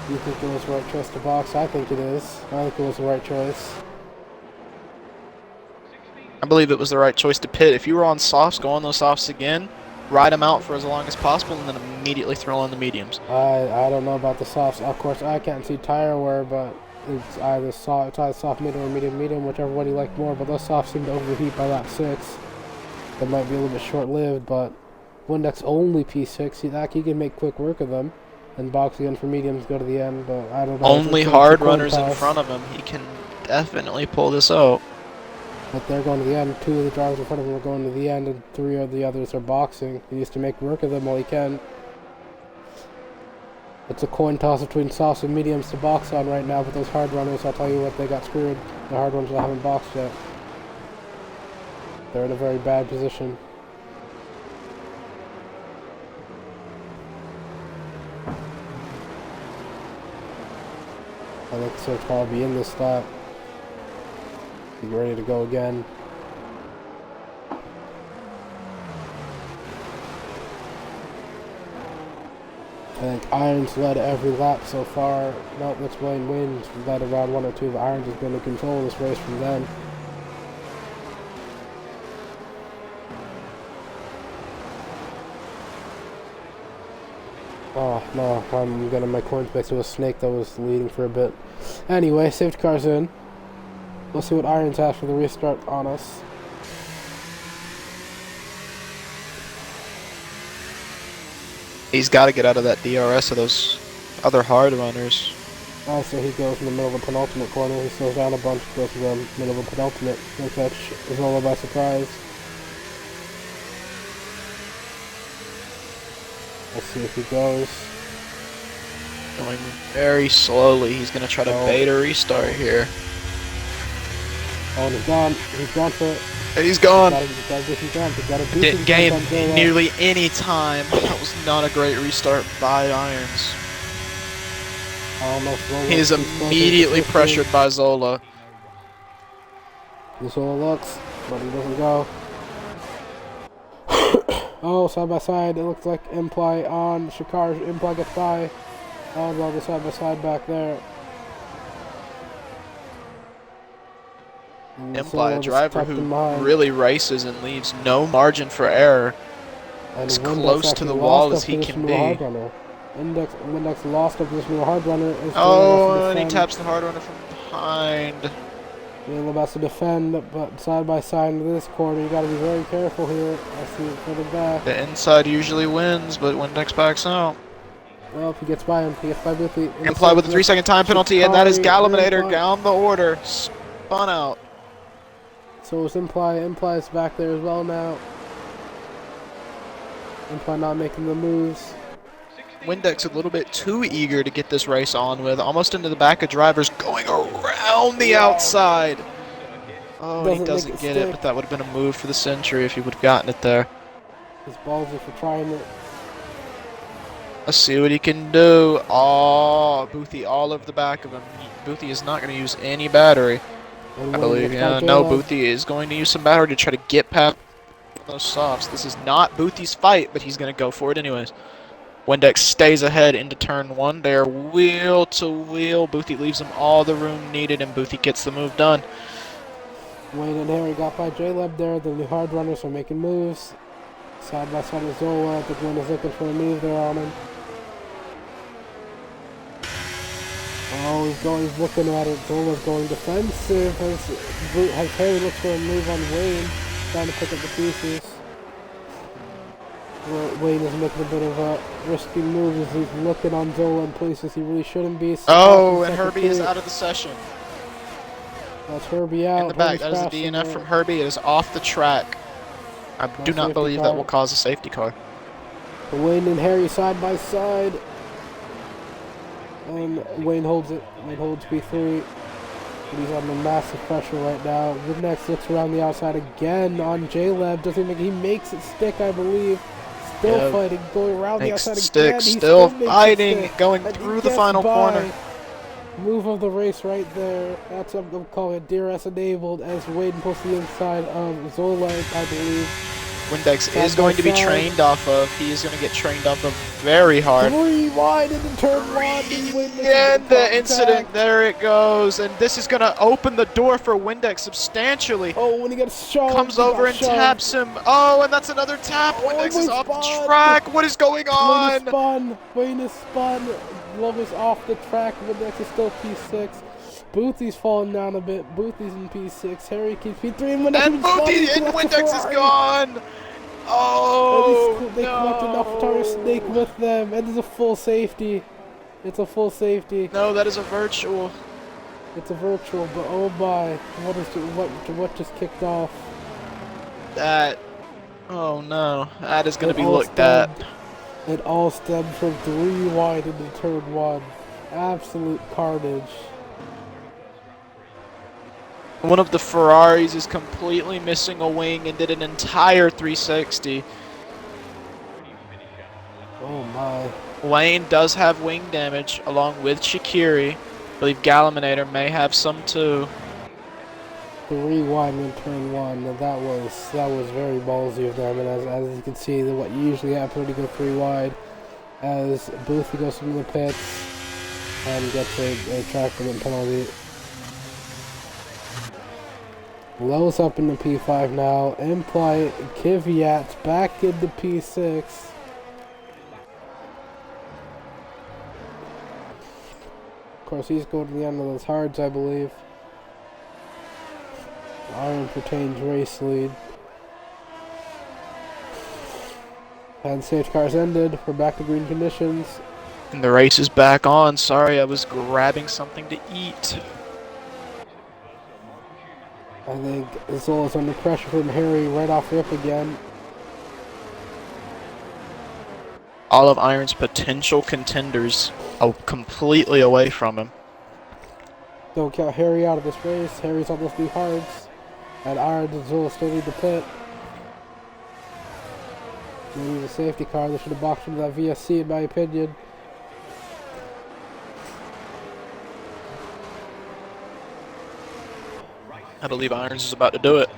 Speaker 3: You think it was the right choice to box? I think it is. I think it was the right choice.
Speaker 2: I believe it was the right choice to pit. If you were on softs, go on those softs again, ride them out for as long as possible, and then immediately throw on the mediums.
Speaker 3: I don't know about the softs. Of course, I can't see tire wear, but it's either soft medium or medium, whichever one you like more. But those softs seem to overheat by lap 6. That might be a little bit short-lived, but Windex only P6. He can make quick work of them, and box again for mediums, go to the end. But I don't know.
Speaker 2: Only hard runners in front of him. He can definitely pull this out.
Speaker 3: But they're going to the end. 2 of the drivers in front of him are going to the end, and 3 of the others are boxing. He needs to make work of them while he can. It's a coin toss between softs and mediums to box on right now, but those hard runners, I'll tell you what, they got screwed. The hard ones that haven't boxed yet. They're in a very bad position. I think so. Probably in this lap. Be ready to go again. I think Irons led every lap so far. No, that's Wayne Wins led around 1 or 2, but Irons has been in control of this race from then. Oh no, I'm getting my coins mixed. It was Snake that was leading for a bit. Anyway, safety car's in. We'll see what Irons has for the restart on us.
Speaker 2: He's got to get out of that DRS of those other hard runners.
Speaker 3: I say he goes in the middle of the penultimate corner. He slows down a bunch, goes to the middle of the penultimate. He'll catch Zola by surprise. Let's see if he goes.
Speaker 2: Going very slowly. He's going to try to bait a restart here.
Speaker 3: Oh, and he's gone. He's gone for it.
Speaker 2: He's gone.
Speaker 3: Didn't
Speaker 2: gain nearly any time. That was not a great restart by Irons. He is immediately pressured by Zola.
Speaker 3: Zola looks, but he doesn't go. Oh, side by side. It looks like Imply on Shikar. Imply gets by. Oh, well, the side by side back there.
Speaker 2: Imply, a driver who really races and leaves no margin for error. As close to the wall as he can be.
Speaker 3: Windex lost a position to a hard runner.
Speaker 2: Oh, and he taps the hard runner from behind.
Speaker 3: Yellow has to defend, but side by side into this corner, you got to be very careful here. I see it further back.
Speaker 2: The inside usually wins, but Windex backs out.
Speaker 3: Well, if he gets by him, he gets by Boothie.
Speaker 2: Imply with a 3-second time penalty, and that is Gallinator down the order. Spun out.
Speaker 3: So it's Imply. Imply is back there as well now. Imply not making the moves.
Speaker 2: Windex a little bit too eager to get this race on with, almost into the back of drivers, going around the outside. Oh, he doesn't get it, but that would have been a move for the century if he would have gotten it there.
Speaker 3: He's ballsy for trying it.
Speaker 2: Let's see what he can do. Oh, Boothie all over the back of him. Boothie is not going to use any battery, I believe. Yeah, no, Boothie is going to use some battery to try to get past those softs. This is not Boothie's fight, but he's going to go for it anyways. Windex stays ahead into turn 1. They are wheel to wheel. Boothie leaves him all the room needed, and Boothie gets the move done.
Speaker 3: Wayne and Harry got by J-Leb there. The new hard runners are making moves. Side by side with Zola. I think Wayne is looking for a move there on him. Oh, he's looking at it. Zola's going defensive. Has Harry looked for a move on Wayne, trying to pick up the pieces. Wayne is making a bit of a risky move as he's looking on Zola in places he really shouldn't be.
Speaker 2: Oh, and Herbie is out of the session.
Speaker 3: That's Herbie out.
Speaker 2: In the back, that is a DNF from Herbie. It is off the track. I do not believe that will cause a safety car.
Speaker 3: Wayne and Harry side by side. And Wayne holds it. Wayne holds P3. But he's under massive pressure right now. Windex looks around the outside again on J-Lab. He makes it stick, I believe. Still fighting, going around the outside again.
Speaker 2: Still fighting, going through the final corner.
Speaker 3: Move of the race right there. That's what I'm calling it. DRS enabled as Wayne pulls the inside of Zola, I believe.
Speaker 2: Windex is going to be trained off of. He is going to get trained off of very hard.
Speaker 3: 3 wide into turn 1.
Speaker 2: And the incident, there it goes. And this is going to open the door for Windex substantially.
Speaker 3: Oh, when he gets shoved.
Speaker 2: Comes over and taps him. Oh, and that's another tap. Windex is off the track. What is going on?
Speaker 3: Wayne is spun. Love is off the track. Windex is still P6. Boothie's falling down a bit. Boothie's in P6. Harry keeps P3.
Speaker 2: And Boothie in Windex is gone. Oh,
Speaker 3: they collected enough to snake with them. And it's a full safety. It's a full safety.
Speaker 2: No, that is a virtual.
Speaker 3: It's a virtual, but oh my. What just kicked off?
Speaker 2: That. Oh no. That is going to be looked at.
Speaker 3: It all stemmed from 3 wide into turn 1. Absolute carnage.
Speaker 2: One of the Ferraris is completely missing a wing and did an entire 360.
Speaker 3: Oh my.
Speaker 2: Wayne does have wing damage along with Shaqiri. I believe Galaminator may have some too.
Speaker 3: 3 wide in turn 1, and that was very ballsy of them. And as you can see, what usually happens when you go 3 wide, as Boothie goes into the pits and gets a track limit penalty. Low's up into P5 now. Imply Kvyat's back into P6. Of course, he's going to the end of those hards, I believe. Iron retains race lead. And safety cars ended. We're back to green conditions.
Speaker 2: And the race is back on. Sorry, I was grabbing something to eat.
Speaker 3: I think Zola's under pressure from Harry right off rip again.
Speaker 2: All of Iron's potential contenders are completely away from him.
Speaker 3: Don't count Harry out of this race. Harry's on those new hards. And Iron and Zola still need the pit. They need a safety car. They should have boxed into that VSC in my opinion.
Speaker 2: I believe Irons is about to do it.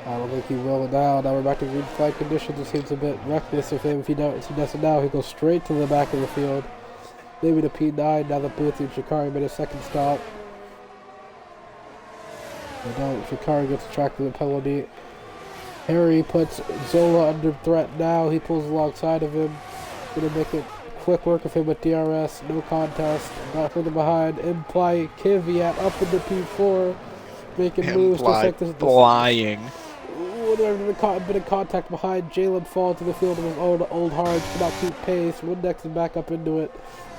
Speaker 3: I don't think he will now. Now we're back to green flag conditions. It seems a bit reckless of him. If he does it now, he goes straight to the back of the field. Maybe to P9. Now that Boothie and Shikari made a second stop. They don't. Shikari gets a track limit penalty. Harry puts Zola under threat now. He pulls alongside of him. Gonna make it quick work of him with DRS. No contest. Not further behind. Imply Kvyat up into P4. Making moves just like this.
Speaker 2: Flying.
Speaker 3: A bit of contact behind. Jalen falls to the field of his own old hard. Cannot keep pace. Windex is back up into it.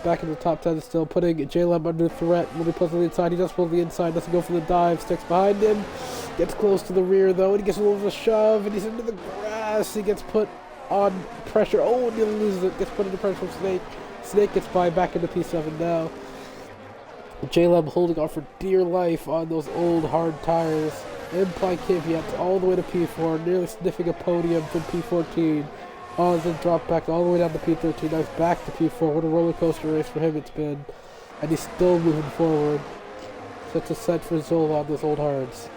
Speaker 3: Back in the top 10 still. Putting Jalen under threat. When he puts on the inside, he does pull the inside. Doesn't go for the dive. Sticks behind him. Gets close to the rear though. And he gets a little bit of a shove. And he's into the grass. He gets put on pressure. Oh, and he loses it. Gets put into pressure from Snake. Snake gets by back into P7 now. J-Lab holding on for dear life on those old hard tires. Imply Kvyat all the way to P4, nearly sniffing a podium from P14. On the drop back all the way down to P13. Now he's back to P4. What a roller coaster race for him it's been. And he's still moving forward. Such a set for Zola on those old hards.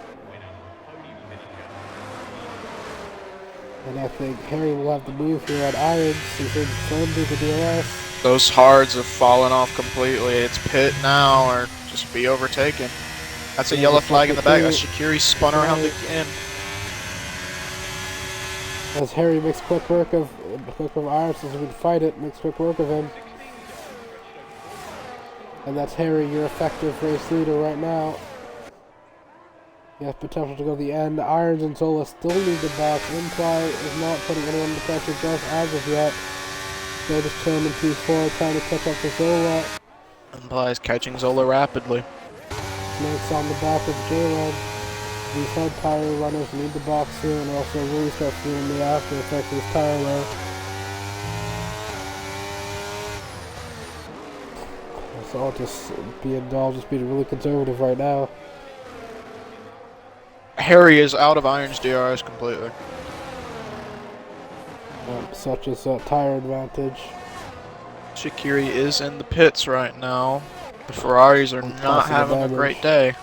Speaker 3: And I think Harry will have the move here on Irons. He's in firmly the DRS.
Speaker 2: Those hards have fallen off completely. It's pit now or just be overtaken. That's a
Speaker 3: Yeah,
Speaker 2: yellow
Speaker 3: that's
Speaker 2: flag in the back.
Speaker 3: two.
Speaker 2: That's Shaqiri spun around
Speaker 3: Right.
Speaker 2: again.
Speaker 3: As Harry makes quick work of Irons, doesn't even fight it, makes quick work of him. And that's Harry, your effective race leader right now. He has potential to go to the end. Irons and Zola still need the box. Imply is not putting anyone under pressure just as of yet. They're just chilling in P4, trying to catch up to Zola.
Speaker 2: Imply is catching Zola rapidly.
Speaker 3: Snake's on the back of J-Led. These hard tire runners need the box here and also really start feeling the after effect of this tire wear. So I'll just be really conservative right now.
Speaker 2: Harry is out of Irons DRS completely.
Speaker 3: Such as tire advantage.
Speaker 2: Shaqiri is in the pits right now. The Ferraris are not having a great day.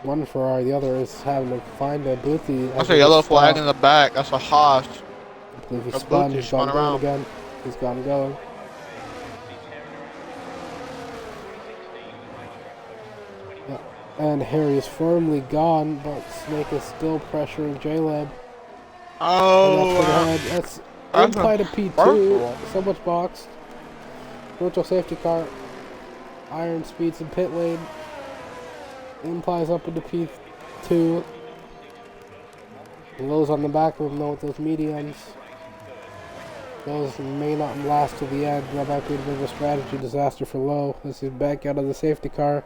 Speaker 3: One Ferrari, the other is having to find a Boothie.
Speaker 2: That's a yellow flag in the back. That's a Haas.
Speaker 3: I believe he's
Speaker 2: Boothie
Speaker 3: He's
Speaker 2: spun
Speaker 3: gone
Speaker 2: around
Speaker 3: again. He's gone going. Yeah. And Harry is firmly gone, but Snake is still pressuring J-Lab.
Speaker 2: Oh,
Speaker 3: That's implied to P2. So much boxed. Virtual safety car. Iron speeds in pit lane. Implies up into P2. Lows on the back of him though with those mediums. Those may not last to the end. That might be a bit of a strategy disaster for Low. This is back out of the safety car.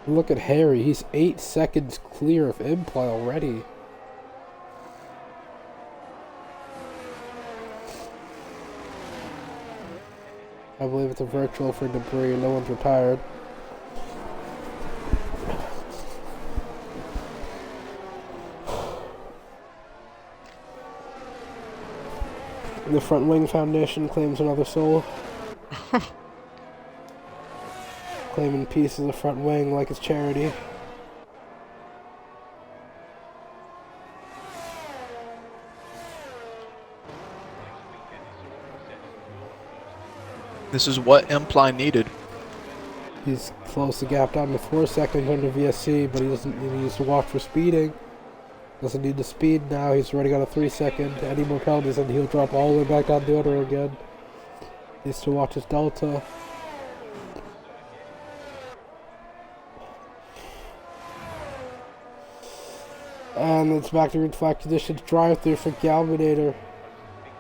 Speaker 3: Look at Harry. He's 8 seconds clear of Imply already. I believe it's a virtual for debris and no one's retired. The Front Wing Foundation claims another soul. Claiming peace of the front wing like it's charity.
Speaker 2: this is what Imply needed.
Speaker 3: He's closed the gap down to 4 seconds under VSC, but he needs to watch for speeding. Doesn't need to speed now. He's already got a 3 second. Any more penalties and he'll drop all the way back down the order again. Needs to watch his delta. And it's back to green flag conditions. Drive-through for Galvinator.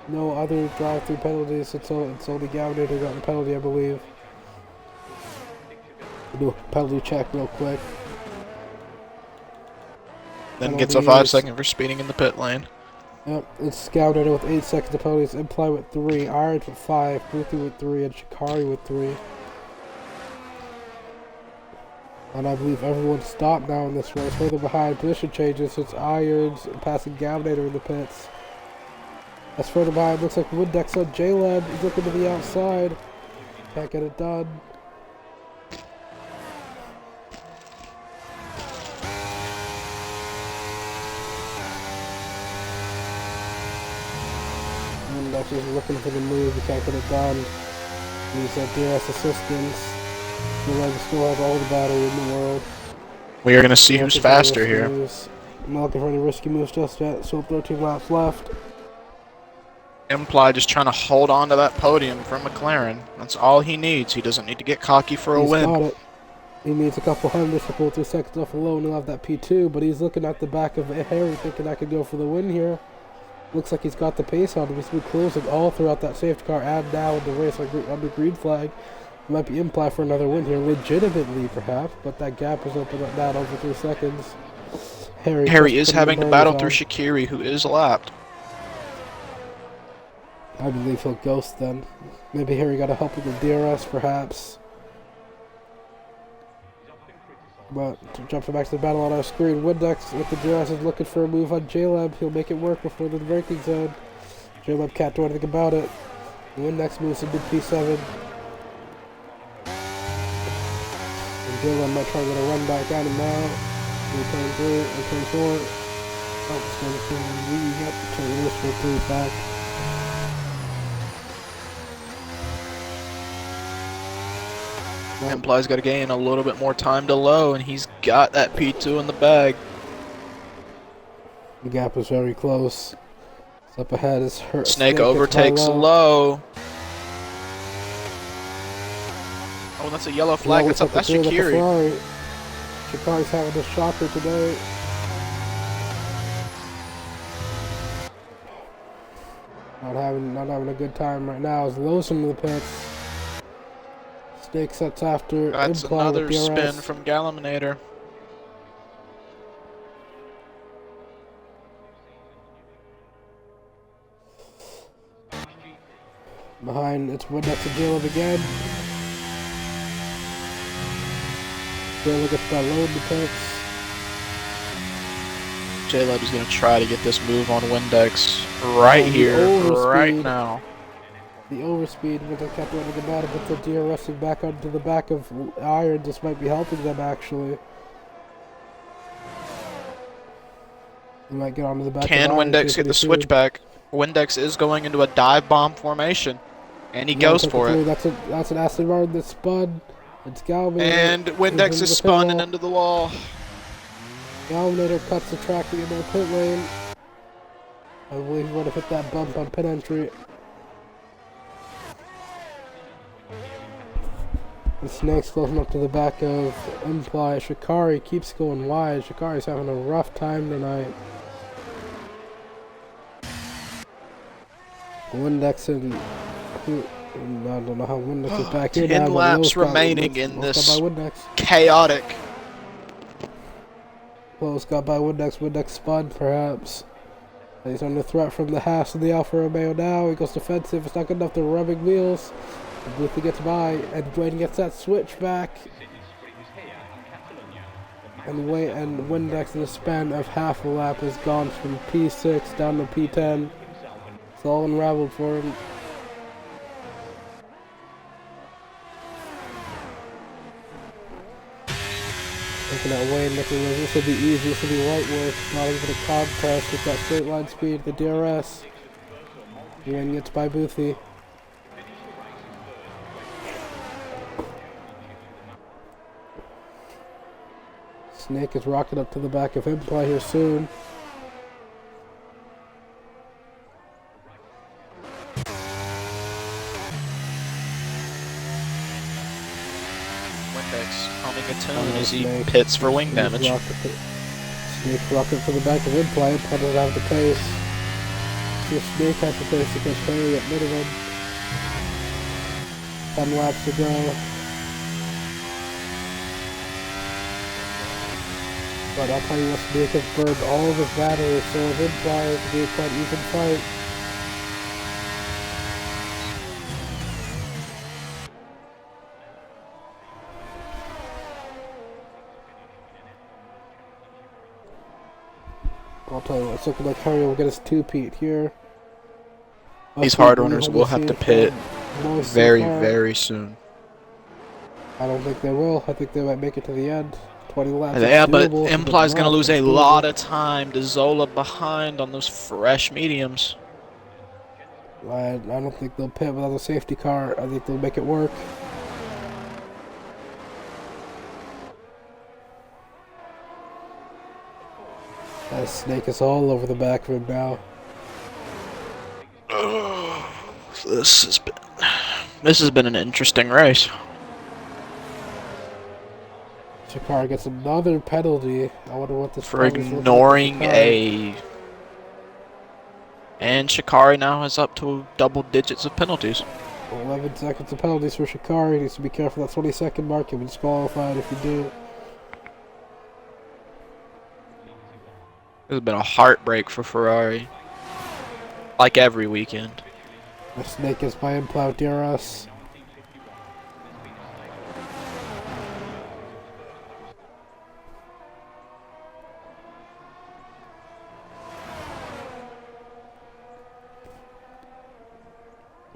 Speaker 3: No other drive-through penalties. It's only Galvinator got the penalty, I believe. Do a penalty check real quick.
Speaker 2: Then gets a 5 second for speeding in the pit lane.
Speaker 3: Yep, it's Galvinator with 8 seconds of penalties. Imply with 3. Irons with 5. Boothie with 3. And Shikari with 3. And I believe everyone's stopped now in this race. Further behind, position changes. It's Irons passing Galvinator in the pits. That's further behind. Looks like Wooddeck's on J-Lab. He's looking to the outside. Can't get it done. Wooddeck's just looking for the move. He can't get it done. Needs that DRS assistance. J-Lab still has all the battery in the world.
Speaker 2: We are going to see who's faster here.
Speaker 3: I'm not looking for any risky moves just yet. So 13 laps left.
Speaker 2: Imply just trying to hold on to that podium for McLaren. That's all he needs. He doesn't need to get cocky for a win.
Speaker 3: He's got it. He needs a couple hundreds to pull 3 seconds off alone. He'll have that P2, but he's looking at the back of Harry thinking I could go for the win here. Looks like he's got the pace on him. He's been closing all throughout that safety car and now in the race under green flag. Might be Imply for another win here, legitimately perhaps, but that gap is open up now over 3 seconds.
Speaker 2: Harry is having to battle through Shaqiri, who is lapped.
Speaker 3: I believe he'll ghost then. Maybe Harry got a help with the DRS perhaps. But jumping back to the battle on our screen, Windex with the DRS is looking for a move on J-Lab. He'll make it work before the braking zone. J-Lab can't do anything about it. Windex moves into P7. J-Lab might try to get a run back at him now. Return 3, return 4. Oh, it's going to turn this for 3 back.
Speaker 2: Implies got to gain a little bit more time to low, and he's got that P2 in the bag.
Speaker 3: The gap is very close. It's up ahead is hurt.
Speaker 2: Snake overtakes low. Oh, that's a yellow flag. That's Shaqiri.
Speaker 3: Shaqiri's having a shocker today. Not having a good time right now. As Lowe's into the pits. Snake sets after.
Speaker 2: That's another spin from Gallinator.
Speaker 3: Behind, it's Windex and J-Lab again. J-Lab gets that low in the pits.
Speaker 2: J-Lab is going to try to get this move on Windex right here, right now.
Speaker 3: The overspeed, Windex kept running about it, but the DRS is back onto the back of Iron. This might be helping them, actually. They might get onto the back.
Speaker 2: Can Windex get the switchback? Windex is going into a dive bomb formation. And he goes for it.
Speaker 3: That's an Aston Martin that spun. It's Galminator.
Speaker 2: And Windex is spun and into the wall.
Speaker 3: Galminator cuts the track to get into the pit lane. I believe he's going to hit that bump on pit entry. The Snake's closing up to the back of Imply. Shaqiri keeps going wide. Shaqiri's having a rough time tonight. Windex and I don't know how Windex is back in now.
Speaker 2: 10 laps remaining in this chaotic.
Speaker 3: Close got by Windex. Windex spun, perhaps. He's under threat from the Haas and the Alfa Romeo now. He goes defensive. It's not good enough. They're rubbing wheels. Boothie gets by, and Dwayne gets that switch back. And Windex in the span of half a lap has gone from P6 down to P10. It's all unraveled for him. Looking at Wayne, looking like this will be easy, this will be light work, not even a contest with that straight line speed, the DRS. Wayne gets by Boothie. Snake is rocking up to the back of Imply here soon.
Speaker 2: Windex humming a tune as he pits for wing damage.
Speaker 3: Snake rocking to the back of Imply. Imply doesn't have the pace. So Snake has the pace to get Perry at minimum. 10 laps to go. But I'll tell you what, Snake has burned all of his batteries, so if Imply is to be a quite even fight. I'll tell you what, it's looking like Harry will get his two-peat here.
Speaker 2: These hard runners will have to pit very soon.
Speaker 3: I don't think they will. I think they might make it to the end. 20 laps.
Speaker 2: Yeah, but Impli's going to lose a lot of time to Zola behind on those fresh mediums.
Speaker 3: I don't think they'll pit without a safety car. I think they'll make it work. That Snake is all over the back of him now.
Speaker 2: This has been an interesting race.
Speaker 3: Shaqiri gets another penalty. I wonder what this
Speaker 2: for ignoring a. And Shaqiri now is up to double digits of penalties.
Speaker 3: 11 seconds of penalties for Shaqiri. He needs to be careful. That 20-second mark. He'll be disqualified if you do.
Speaker 2: This has been a heartbreak for Ferrari. Like every weekend.
Speaker 3: The Snake is by Implow DRS.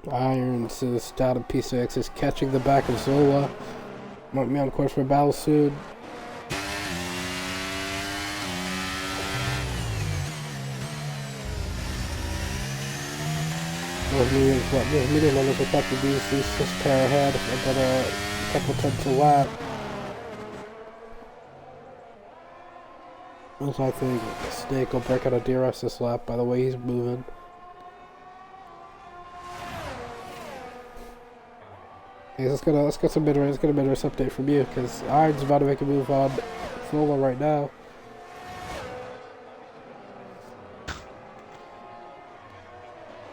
Speaker 3: Irons is down in P6, is catching the back of Zola. Might be on course for battle soon. Those medium runners will cut this pair ahead, but couple tenths a lap. Which I think Snake will break out a DRS this lap by the way he's moving. Okay, let's get some mid-race. Let's get a mid-race update from you, because Iron's about to make a move on Zola right now.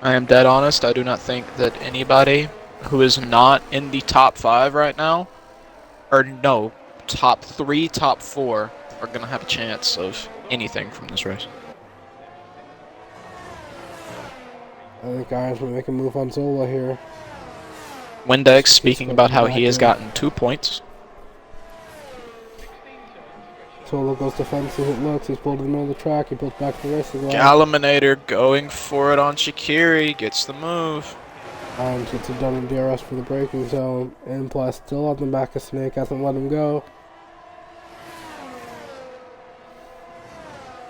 Speaker 2: I am dead honest. I do not think that anybody who is not in the top 5 right now, or no, top 3, top 4, are going to have a chance of anything from this race.
Speaker 3: I think Iron's going to make a move on Zola here.
Speaker 2: Windex speaking about how he has gotten 2 points.
Speaker 3: Zola goes defensive, it looks, he's pulled in the middle of the track, he pulls back to the racing line.
Speaker 2: Gallinator going for it on Shaqiri, gets the move.
Speaker 3: Irons gets it done in DRS for the braking zone. Imply still on the back of Snake, hasn't let him go.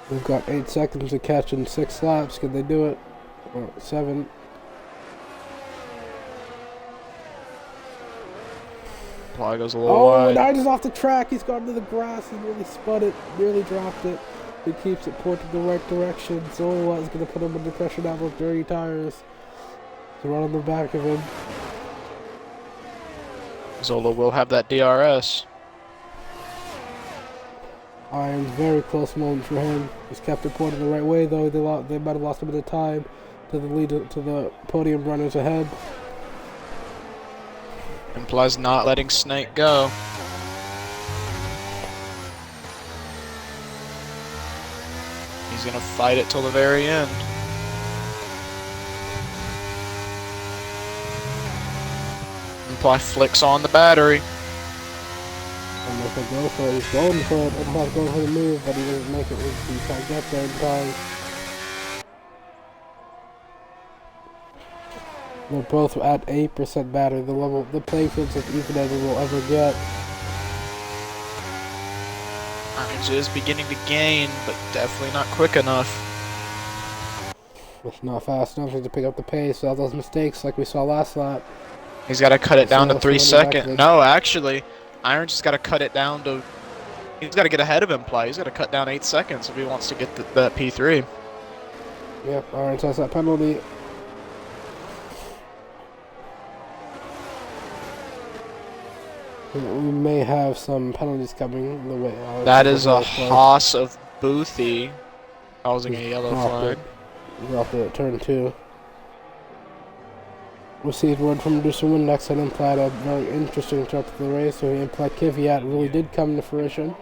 Speaker 3: We've got 8 seconds to catch in 6 laps. Can they do it? Or 7.
Speaker 2: Fly goes a little wide.
Speaker 3: Irons is off the track. He's gone to the grass. He nearly spun it. Nearly dropped it. He keeps it pointed the right direction. Zola is going to put him under pressure now with dirty tires. He's right on the back of him.
Speaker 2: Zola will have that DRS.
Speaker 3: Irons, very close moment for him. He's kept it pointed the right way, though. They might have lost a bit of time to the podium runners ahead.
Speaker 2: Implies not letting Snake go. He's gonna fight it till the very end. Imply flicks on the battery.
Speaker 3: And if they go for it, he's going for it. Implies going for the move, but he doesn't make it. He can't get there in time. They're both at 8% battery. The playing field's as even as it will ever get.
Speaker 2: Irons is beginning to gain, but definitely not quick enough.
Speaker 3: It's not fast enough to pick up the pace. All those mistakes like we saw last lap.
Speaker 2: He's got to cut it down to 3 seconds. No, actually, Irons just got to cut it down to... He's got to get ahead of Imply. He's got to cut down 8 seconds if he wants to get that P3.
Speaker 3: Yep, Irons has that penalty. We may have some penalties coming the way.
Speaker 2: That is a Haas of Boothie causing a yellow flag.
Speaker 3: Dropped it at turn 2. Received word from producer Windex and implied a very interesting start to the race, so he implied Kvyat really did come to fruition.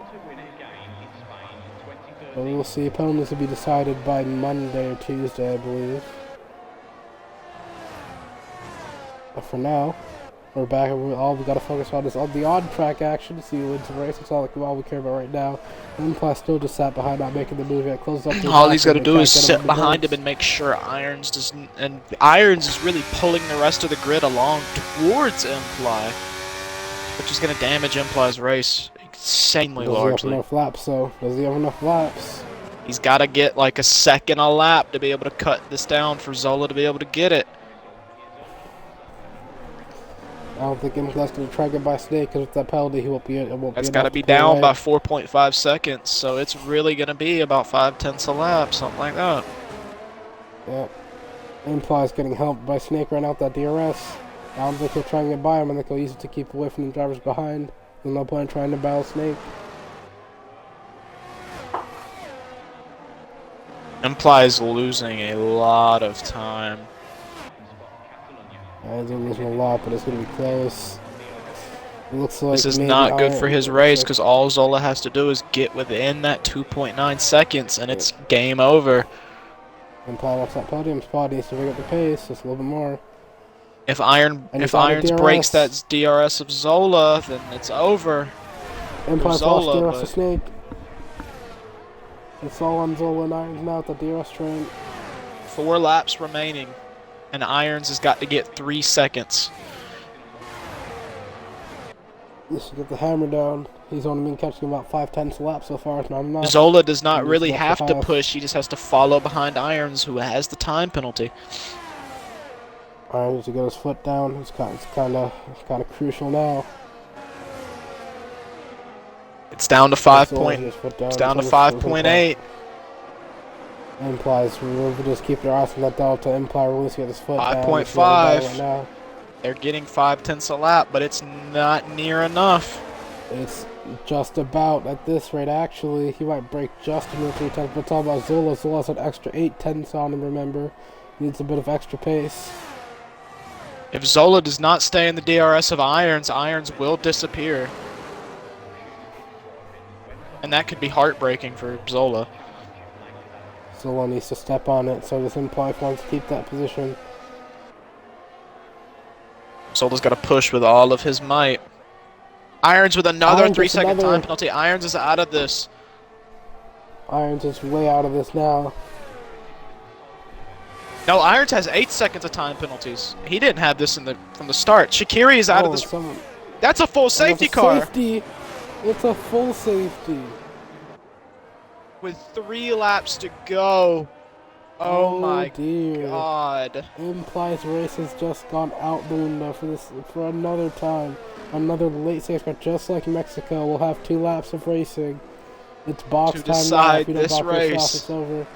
Speaker 3: But we will see. Penalties will be decided by Monday or Tuesday, I believe. But for now, we're back, and all we got to focus on is on the on-track action to see who wins the race. It's all we care about right now. Imply still just sat behind, not making the move yet. Closes up.
Speaker 2: All he's got to do is sit behind him and make sure Irons doesn't. And Irons is really pulling the rest of the grid along towards Imply, which is going to damage Imply's race insanely largely.
Speaker 3: Does he have enough laps, though? Does he have enough laps?
Speaker 2: He's got to get like a second a lap to be able to cut this down for Zola to be able to get it.
Speaker 3: I don't think Imply's going to try to get by Snake, because with that penalty, he won't be. It won't
Speaker 2: That's
Speaker 3: be
Speaker 2: got to be down by 4.5 seconds, so it's really going to be about 5/10 a lap, something like that.
Speaker 3: Yep. Imply's getting helped by Snake right out that DRS. I don't think he'll try and get by him. I think he'll use it to keep away from the drivers behind. There's no point in trying to battle Snake.
Speaker 2: Implies losing a lot of time.
Speaker 3: He's losing a lot, but it's going to be close. It looks like
Speaker 2: this is not good for his race, because all Zola has to do is get within that 2.9 seconds, and it's game over.
Speaker 3: Imply left that podium spot. He needs to pick up the pace just a little bit more.
Speaker 2: If Irons breaks that DRS of Zola, then it's over.
Speaker 3: Implies lost DRS to Snake. It's all on Zola and Irons now at the DRS train.
Speaker 2: 4 laps remaining, and Irons has got to get 3 seconds.
Speaker 3: He should get the hammer down. He's only been catching about 5/10 a lap so far. It's not enough.
Speaker 2: Zola does not really have to push. He just has to follow behind Irons, who has the time penalty.
Speaker 3: Irons needs to get his foot down. It's kind of crucial now.
Speaker 2: It's down to 5
Speaker 3: Zola
Speaker 2: point.
Speaker 3: just put down
Speaker 2: It's down to
Speaker 3: 26
Speaker 2: 5.8.
Speaker 3: Implies we're just keeping our eyes on that delta. Imply we're losing his foot down.
Speaker 2: 5.5.
Speaker 3: Right now.
Speaker 2: They're getting 5/10 a lap, but it's not near enough.
Speaker 3: It's just about at this rate, actually. He might break just under 3/10, but it's all about Zola. Zola's an extra 8/10 on him, remember. Needs a bit of extra pace.
Speaker 2: If Zola does not stay in the DRS of Irons, Irons will disappear. And that could be heartbreaking for Zola.
Speaker 3: Zola needs to step on it, so does Imply if he wants to keep that position.
Speaker 2: Zola's got to push with all of his might. Irons with another
Speaker 3: Irons
Speaker 2: 3-second
Speaker 3: another.
Speaker 2: time penalty. Irons is out of this.
Speaker 3: Irons is way out of this now.
Speaker 2: No, Irons has 8 seconds of time penalties. He didn't have this from the start. Shaqiri is out of this. That's a full safety car.
Speaker 3: Safety. It's a full safety.
Speaker 2: With 3 laps to go. Oh my
Speaker 3: dear.
Speaker 2: God.
Speaker 3: Implies race has just gone out the window for another time. Another late safety car, just like Mexico. We'll have 2 laps of racing. It's box
Speaker 2: To
Speaker 3: time now.
Speaker 2: decide
Speaker 3: If you don't
Speaker 2: this
Speaker 3: box this off,
Speaker 2: race.
Speaker 3: it's over.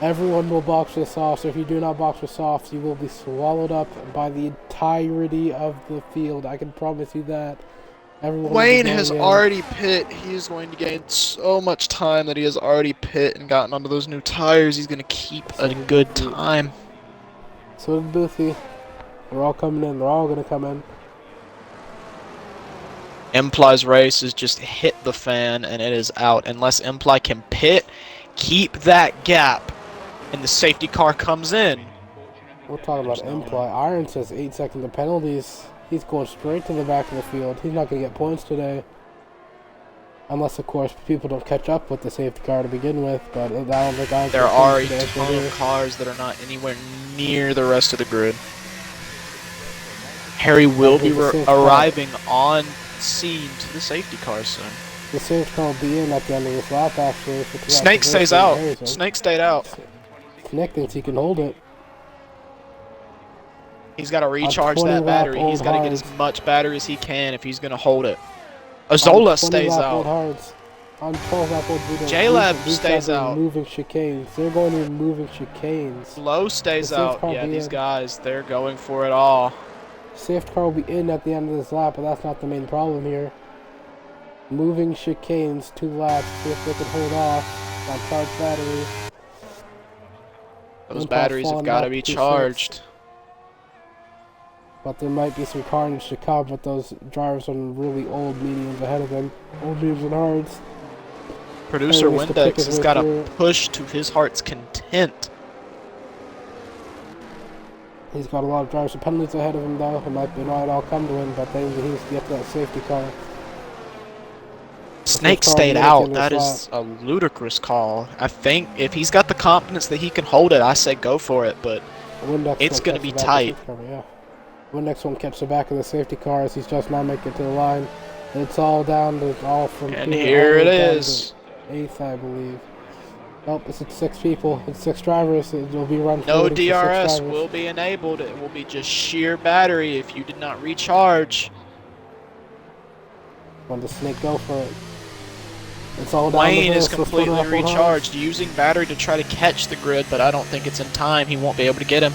Speaker 3: Everyone will box this off, so if you do not box this off, you will be swallowed up by the entirety of the field. I can promise you that. Everyone
Speaker 2: Wayne has already pit. He is going to gain so much time that he has already pit and gotten onto those new tires. He's going to keep a good time.
Speaker 3: So did Boothie. They're all coming in. They're all going to come in.
Speaker 2: Imply's race has just hit the fan and it is out. Unless Imply can pit, keep that gap, and the safety car comes in.
Speaker 3: We're talking about Imply. Irons has 8 seconds of penalties. He's going straight to the back of the field. He's not going to get points today. Unless, of course, people don't catch up with the safety car to begin with. But I don't think Irons
Speaker 2: There are a ton of cars that are not anywhere near the rest of the grid. Harry will be arriving on scene to the safety car soon.
Speaker 3: The safety car will be in at the end of this lap, actually.
Speaker 2: Snake stays out. Snake stayed out.
Speaker 3: Snake thinks he can hold it.
Speaker 2: He's got to recharge that battery. He's got to get as much battery as he can if he's going to hold it. Azola stays out.
Speaker 3: On 12 lap old
Speaker 2: J-Lab stays out.
Speaker 3: Moving chicanes. They're going to be moving chicanes.
Speaker 2: Low stays out. Yeah, these guys, they're going for it all.
Speaker 3: Safety car will be in at the end of this lap, but that's not the main problem here. Moving chicanes 2 laps. See if they can hold off on charged batteries.
Speaker 2: Those batteries have got to be charged.
Speaker 3: But there might be some carnage to come with those drivers on really old mediums ahead of them. Old mediums and hards.
Speaker 2: Producer Windex has got to push to his heart's content.
Speaker 3: He's got a lot of drivers with penalties ahead of him, though. It might all come to him, but then he needs to get to that safety car.
Speaker 2: Snake stayed out. That is a ludicrous call. I think if he's got the confidence that he can hold it, I say go for it, but it's going to be tight.
Speaker 3: Windex won't catch the back of the safety car as he's just not making it to the line. It's all down to all from
Speaker 2: and here it is.
Speaker 3: 8th, I believe. Nope, it's 6 people. It's 6 drivers. It will be run.
Speaker 2: No DRS will be enabled. It will be just sheer battery if you did not recharge.
Speaker 3: When the Snake go for it. It's all down
Speaker 2: Wayne
Speaker 3: to
Speaker 2: is completely recharged, using battery to try to catch the grid, but I don't think it's in time. He won't be able to get him.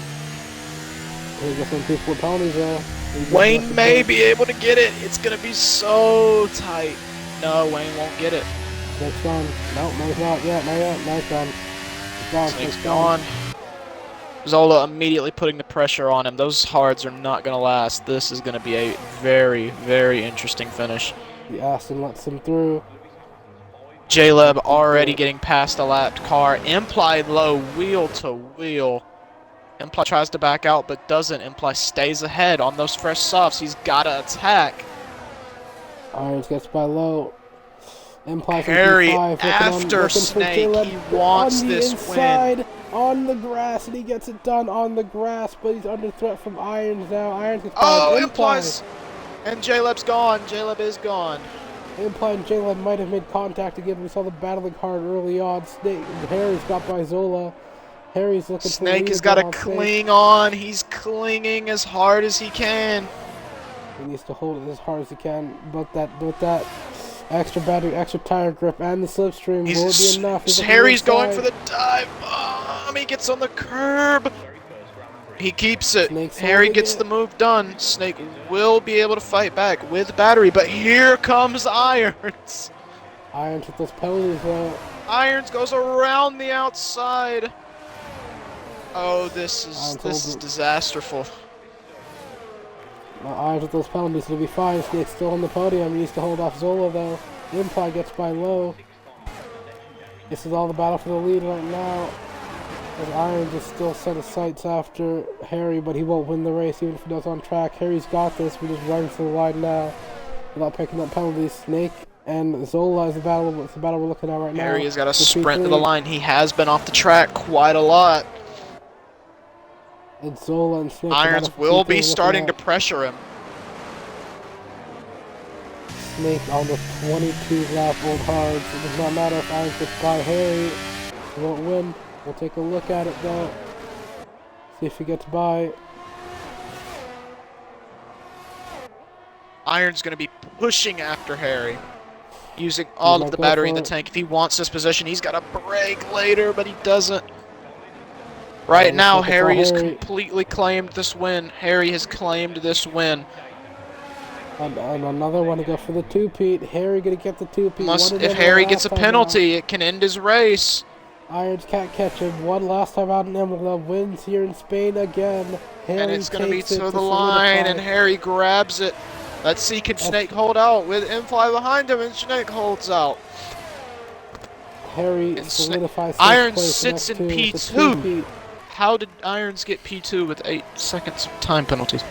Speaker 3: People with penalties,
Speaker 2: Wayne may be able to get it. It's going to be so tight. No, Wayne won't get it.
Speaker 3: Snake's gone. No, he's not yet. Not yet. No, he's gone. He's gone.
Speaker 2: Snake's gone. Zola immediately putting the pressure on him. Those hards are not going to last. This is going to be a very, very interesting finish.
Speaker 3: The Aston lets him through.
Speaker 2: J-Leb already getting past a lapped car. Imply low wheel to wheel. Imply tries to back out but doesn't. Imply stays ahead on those fresh softs. He's got to attack.
Speaker 3: Irons gets by low. Imply
Speaker 2: Harry after Snake. He wants this win.
Speaker 3: On the grass, and he gets it done on the grass, but he's under threat from Irons now. Irons gets
Speaker 2: Implies. And J-Leb's gone. J-Leb is gone.
Speaker 3: Imply and J-Leb might have made contact again. We saw the battling hard early on. Snake, Harry's got by Zola. Harry's looking for the lead.
Speaker 2: Snake has got to cling on. He's clinging as hard as he can.
Speaker 3: He needs to hold it as hard as he can, but that Extra battery, extra tire grip, and the slipstream will be enough.
Speaker 2: Harry's going for the dive bomb. He gets on the curb. He keeps it. Harry gets the move done. Snake will be able to fight back with battery, but here comes Irons.
Speaker 3: Irons with those penalties, though.
Speaker 2: Irons goes around the outside. Oh, this is disasterful.
Speaker 3: Irons with those penalties will be fine. Snake's still on the podium. He needs to hold off Zola, though. Imply gets by low. This is all the battle for the lead right now. As Irons is still set his sights after Harry, but he won't win the race even if he does on track. Harry's got this. We're just running for the line now without picking up penalties. Snake and Zola is the battle. It's the battle we're looking at right now.
Speaker 2: Harry has got to sprint to the line. He has been off the track quite a lot.
Speaker 3: It's Zola and Snake.
Speaker 2: Irons will be starting to pressure him.
Speaker 3: Snake on the 22-lap old hards. It does not matter if Irons gets by Harry. He won't win. We'll take a look at it though. See if he gets by.
Speaker 2: Irons going to be pushing after Harry. Using all of the battery in the tank. If he wants this position, he's got to brake later, but he doesn't. Right now, Harry has completely claimed this win. Harry has claimed this win.
Speaker 3: And another one to go for the two-peat. Harry going to get the two-peat.
Speaker 2: If Harry gets a penalty, it can end his race.
Speaker 3: Irons can't catch him. One last time out in Imola. Wins here in Spain again. Harry
Speaker 2: and it's going to be to the line, and Harry grabs it. Let's see, can Snake hold out with Infly behind him, and Snake holds out.
Speaker 3: Harry solidifies
Speaker 2: Irons sits in P2. How did Irons get P2 with 8 seconds of time penalties?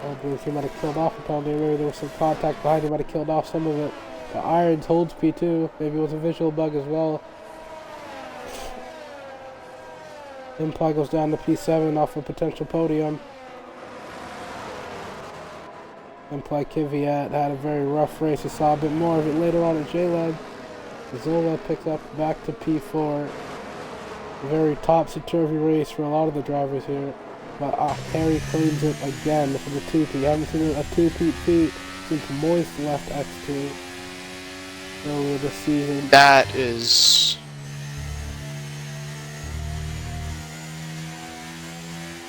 Speaker 3: I believe he might have killed off a penalty. Maybe there was some contact behind him, might have killed off some of it. But Irons holds P2. Maybe it was a visual bug as well. Imply goes down to P7 off a potential podium. Imply Kvyat had a very rough race. We saw a bit more of it later on at J-Lab. Zola picks up back to P4. A very topsy-turvy race for a lot of the drivers here. But Harry claims it again for the 2P. Haven't seen a 2P since Moist left X2 earlier this season.
Speaker 2: That is...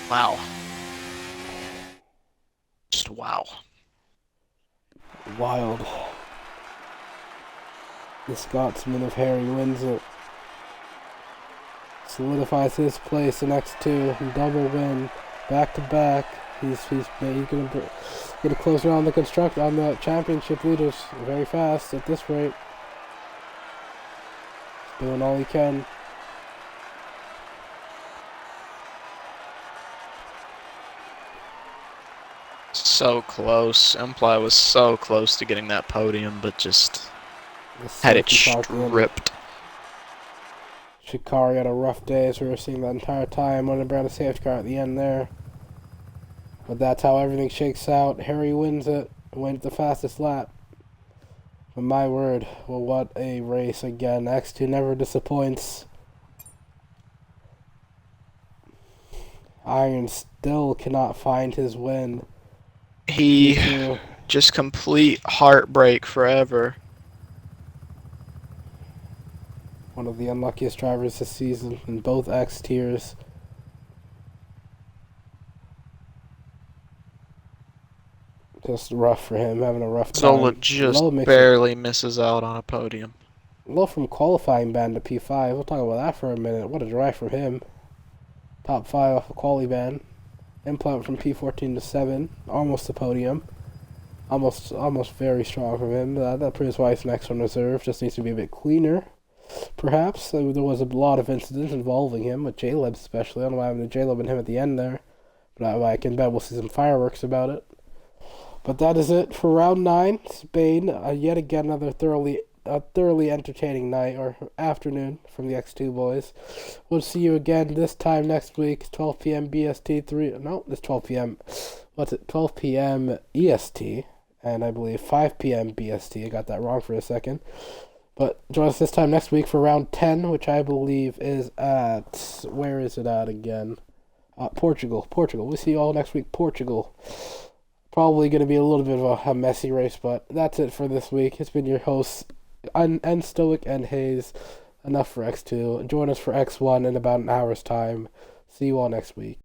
Speaker 2: wow. Just wow.
Speaker 3: Wild. The Scotsman of Harry wins it. Solidifies his place in X2. Double win. Back to back. He's gonna close around the championship leaders very fast at this rate. He's doing all he can.
Speaker 2: So close. Imply was so close to getting that podium, but just had it stripped.
Speaker 3: Shikari had a rough day, as we were seeing that entire time. Running around a safety car at the end there. But that's how everything shakes out. Harry wins it. Went the fastest lap. But my word, well, what a race again. X2 never disappoints. Iron still cannot find his win.
Speaker 2: He just complete heartbreak forever.
Speaker 3: One of the unluckiest drivers this season in both X tiers. Just rough for him, having a rough time.
Speaker 2: Zola just barely misses out on a podium.
Speaker 3: Low from qualifying ban to P5. We'll talk about that for a minute. What a drive from him. Top 5 off a quali ban. Implant from P14 to 7. Almost the podium. Almost very strong from him. That proves why he's next on reserve. Just needs to be a bit cleaner. Perhaps. There was a lot of incidents involving him, with J-Leb especially. I don't know why having a J-Leb and him at the end there. But I can bet we'll see some fireworks about it. But that is it for round 9. Spain, yet again another thoroughly entertaining night or afternoon from the X2 boys. We'll see you again this time next week, 12 p.m. BST. It's 12 p.m. 12 p.m. EST, and I believe 5 p.m. BST. I got that wrong for a second. But join us this time next week for round 10, which I believe is at... where is it at again? Portugal. We'll see you all next week. Portugal. Probably going to be a little bit of a messy race, but that's it for this week. It's been your hosts, and Stoic and Hayes. Enough for X2. Join us for X1 in about an hour's time. See you all next week.